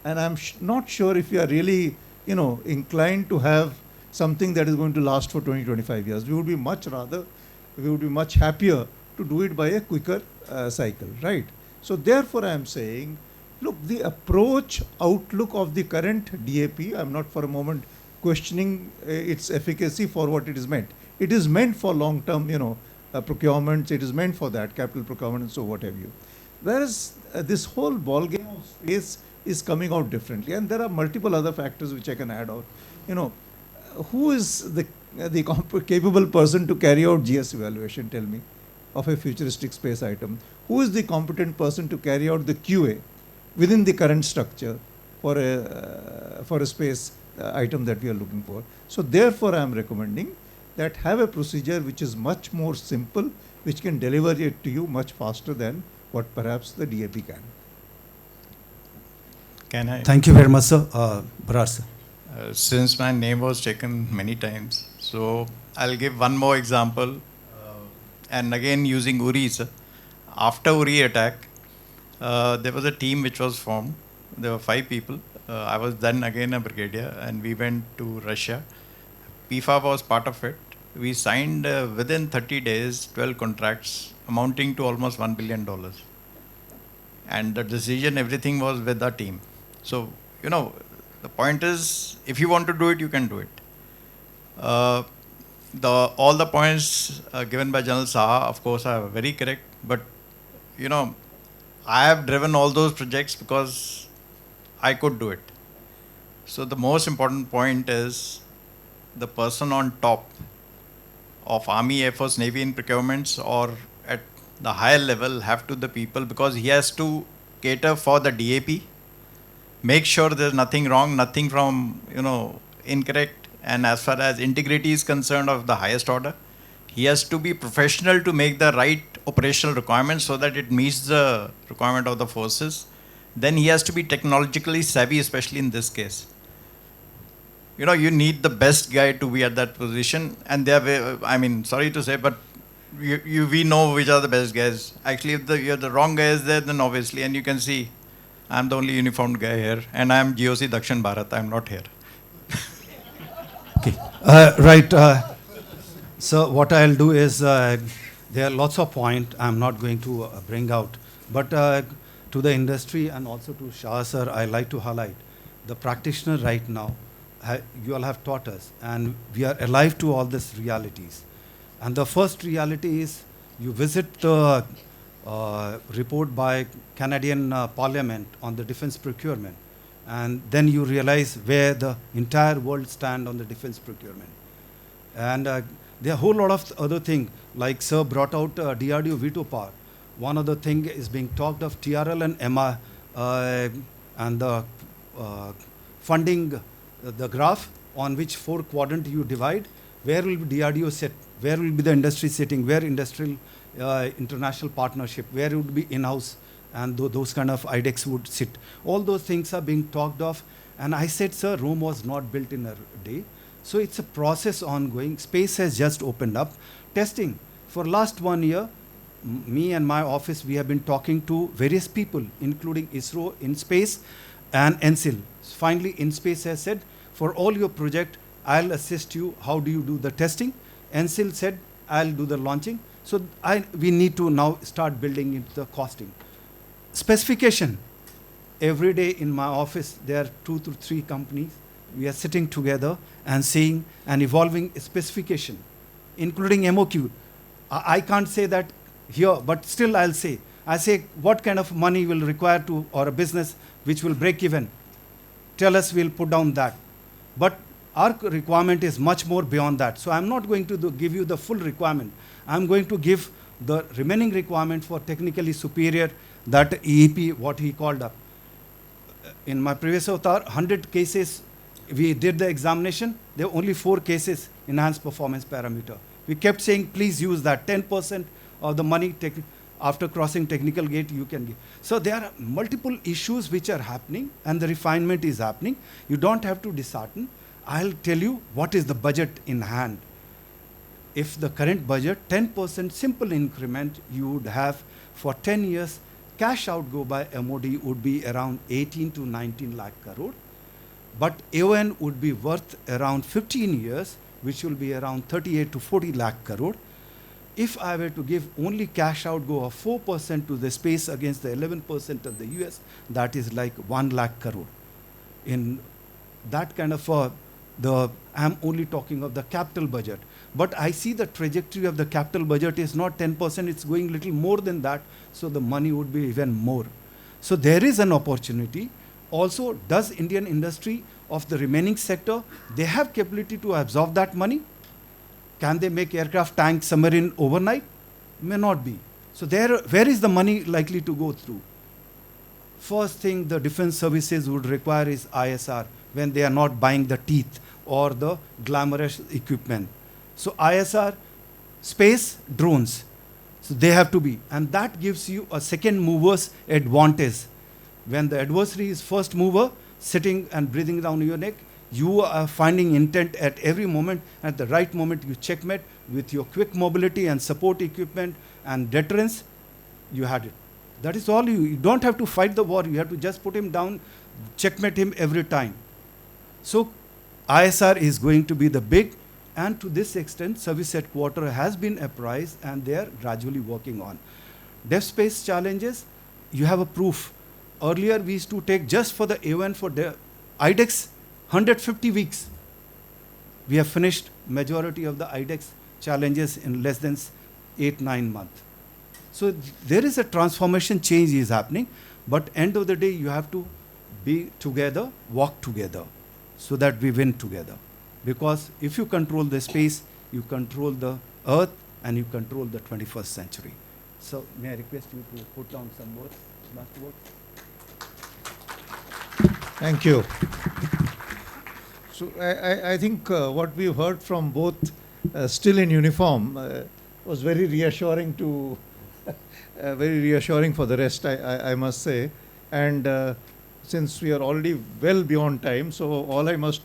And I'm not sure if we are really, inclined to have something that is going to last for 20, 25 years. We would be much happier to do it by a quicker cycle, right? So therefore I am saying, look, the approach, outlook of the current DAP, I'm not for a moment questioning its efficacy for what it is meant. It is meant for long-term, procurements, it is meant for that, capital procurement and so what have you. Whereas this whole ballgame of space is coming out differently, and there are multiple other factors which I can add on. Who is the capable person to carry out GS evaluation, tell me, of a futuristic space item? Who is the competent person to carry out the QA within the current structure for a space item that we are looking for? So therefore I am recommending that have a procedure which is much more simple, which can deliver it to you much faster than what perhaps the DAP can. Can I? Thank you very much, sir. Bharat, sir. Since my name was taken many times, so I'll give one more example. And again using Uri, sir. After Uri attack, there was a team which was formed. There were 5 people. I was then again a brigadier, and we went to Russia. PIFA was part of it. We signed within 30 days 12 contracts amounting to almost $1 billion. And the decision, everything was with our team. So, the point is, if you want to do it, you can do it. All the points given by General Saha, of course, are very correct. But, I have driven all those projects because I could do it. So the most important point is the person on top of Army, Air Force, Navy in procurements or at the higher level have to the people, because he has to cater for the DAP, make sure there's nothing wrong, nothing from, incorrect. And as far as integrity is concerned of the highest order, he has to be professional to make the right operational requirements so that it meets the requirement of the forces. Then he has to be technologically savvy, especially in this case. You need the best guy to be at that position. And they are, sorry to say, but we know which are the best guys. Actually, if you're the wrong guys there, then obviously, and you can see, I'm the only uniformed guy here, and I'm GOC Dakshin Bharat, I'm not here. Okay. Right. So what I'll do is, there are lots of points I'm not going to bring out. But to the industry and also to Shah sir, I like to highlight the practitioner right now. You all have taught us, and we are alive to all these realities. And the first reality is you visit the report by Canadian Parliament on the defense procurement, and then you realize where the entire world stand on the defense procurement. And there are a whole lot of other things, like sir brought out DRDO veto power. One of the thing is being talked of TRL and MR and the funding, the graph on which 4 quadrant you divide. Where will be DRDO sit? Where will be the industry sitting? Where industrial international partnership? Where would be in-house? And those kind of IDEX would sit. All those things are being talked of. And I said, sir, Rome was not built in a day. So it's a process ongoing. Space has just opened up. Testing. For last 1 year, me and my office, we have been talking to various people, including ISRO, InSpace, and NSIL. Finally, InSpace has said, for all your project, I'll assist you. How do you do the testing? NSIL said, I'll do the launching. So we need to now start building into the costing. Specification. Every day in my office, there are 2 to 3 companies. We are sitting together and seeing and evolving a specification, including MOQ. I can't say that here, but still I'll say. I say, what kind of money will require to, or a business which will break even? Tell us, we'll put down that. But our requirement is much more beyond that. So I'm not going to give you the full requirement. I'm going to give the remaining requirement for technically superior, that EEP, what he called up. In my previous avatar, 100 cases, we did the examination. There were only 4 cases, enhanced performance parameter. We kept saying, please use that 10% of the money after crossing technical gate you can give. So there are multiple issues which are happening, and the refinement is happening. You don't have to dishearten. I'll tell you what is the budget in hand. If the current budget, 10% simple increment you would have for 10 years, cash outgo by MOD would be around 18 to 19 lakh crore. But AON would be worth around 15 years, which will be around 38 to 40 lakh crore. If I were to give only cash outgo of 4% to the space against the 11% of the US, that is like 1 lakh crore. In that kind of I'm only talking of the capital budget. But I see the trajectory of the capital budget is not 10%, it's going little more than that, so the money would be even more. So there is an opportunity. Also, does Indian industry of the remaining sector, they have capability to absorb that money? Can they make aircraft tank submarine overnight? May not be. So where is the money likely to go through? First thing the defense services would require is ISR, when they are not buying the teeth or the glamorous equipment. So ISR, space, drones. So they have to be. And that gives you a second mover's advantage. When the adversary is first mover, sitting and breathing down your neck, you are finding intent at every moment. At the right moment, you checkmate with your quick mobility and support equipment and deterrence, you had it. That is all you don't have to fight the war. You have to just put him down, checkmate him every time. So ISR is going to be the big, and to this extent, service headquarters has been apprised and they are gradually working on. Dev space challenges, you have a proof. Earlier, we used to take just for the AON for the IDEX 150 weeks. We have finished majority of the IDEX challenges in less than 8-9 months. So there is a transformation change is happening, but end of the day, you have to be together, walk together. so that we win together. Because if you control the space, you control the earth and you control the 21st century. So may I request you to put down some words, last words? Thank you. So I think what we've heard from both still in uniform was very reassuring to very reassuring for the rest, I must say. And since we are already well beyond time, so all I must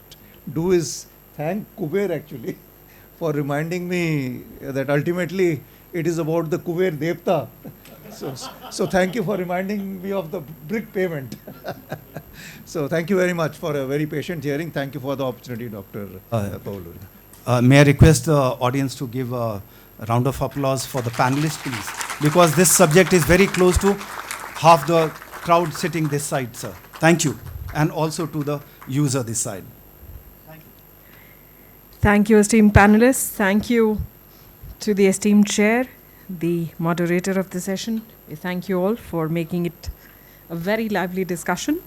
do is thank Kuber actually for reminding me that ultimately it is about the Kuber Depta. So thank you for reminding me of the brick payment. So thank you very much for a very patient hearing. Thank you for the opportunity, Dr. Paulu. May I request the audience to give a round of applause for the panelists, please? Because this subject is very close to half the crowd sitting this side, sir. Thank you. And also to the user this side. Thank you. Thank you, esteemed panelists. Thank you to the esteemed chair, the moderator of the session. We thank you all for making it a very lively discussion.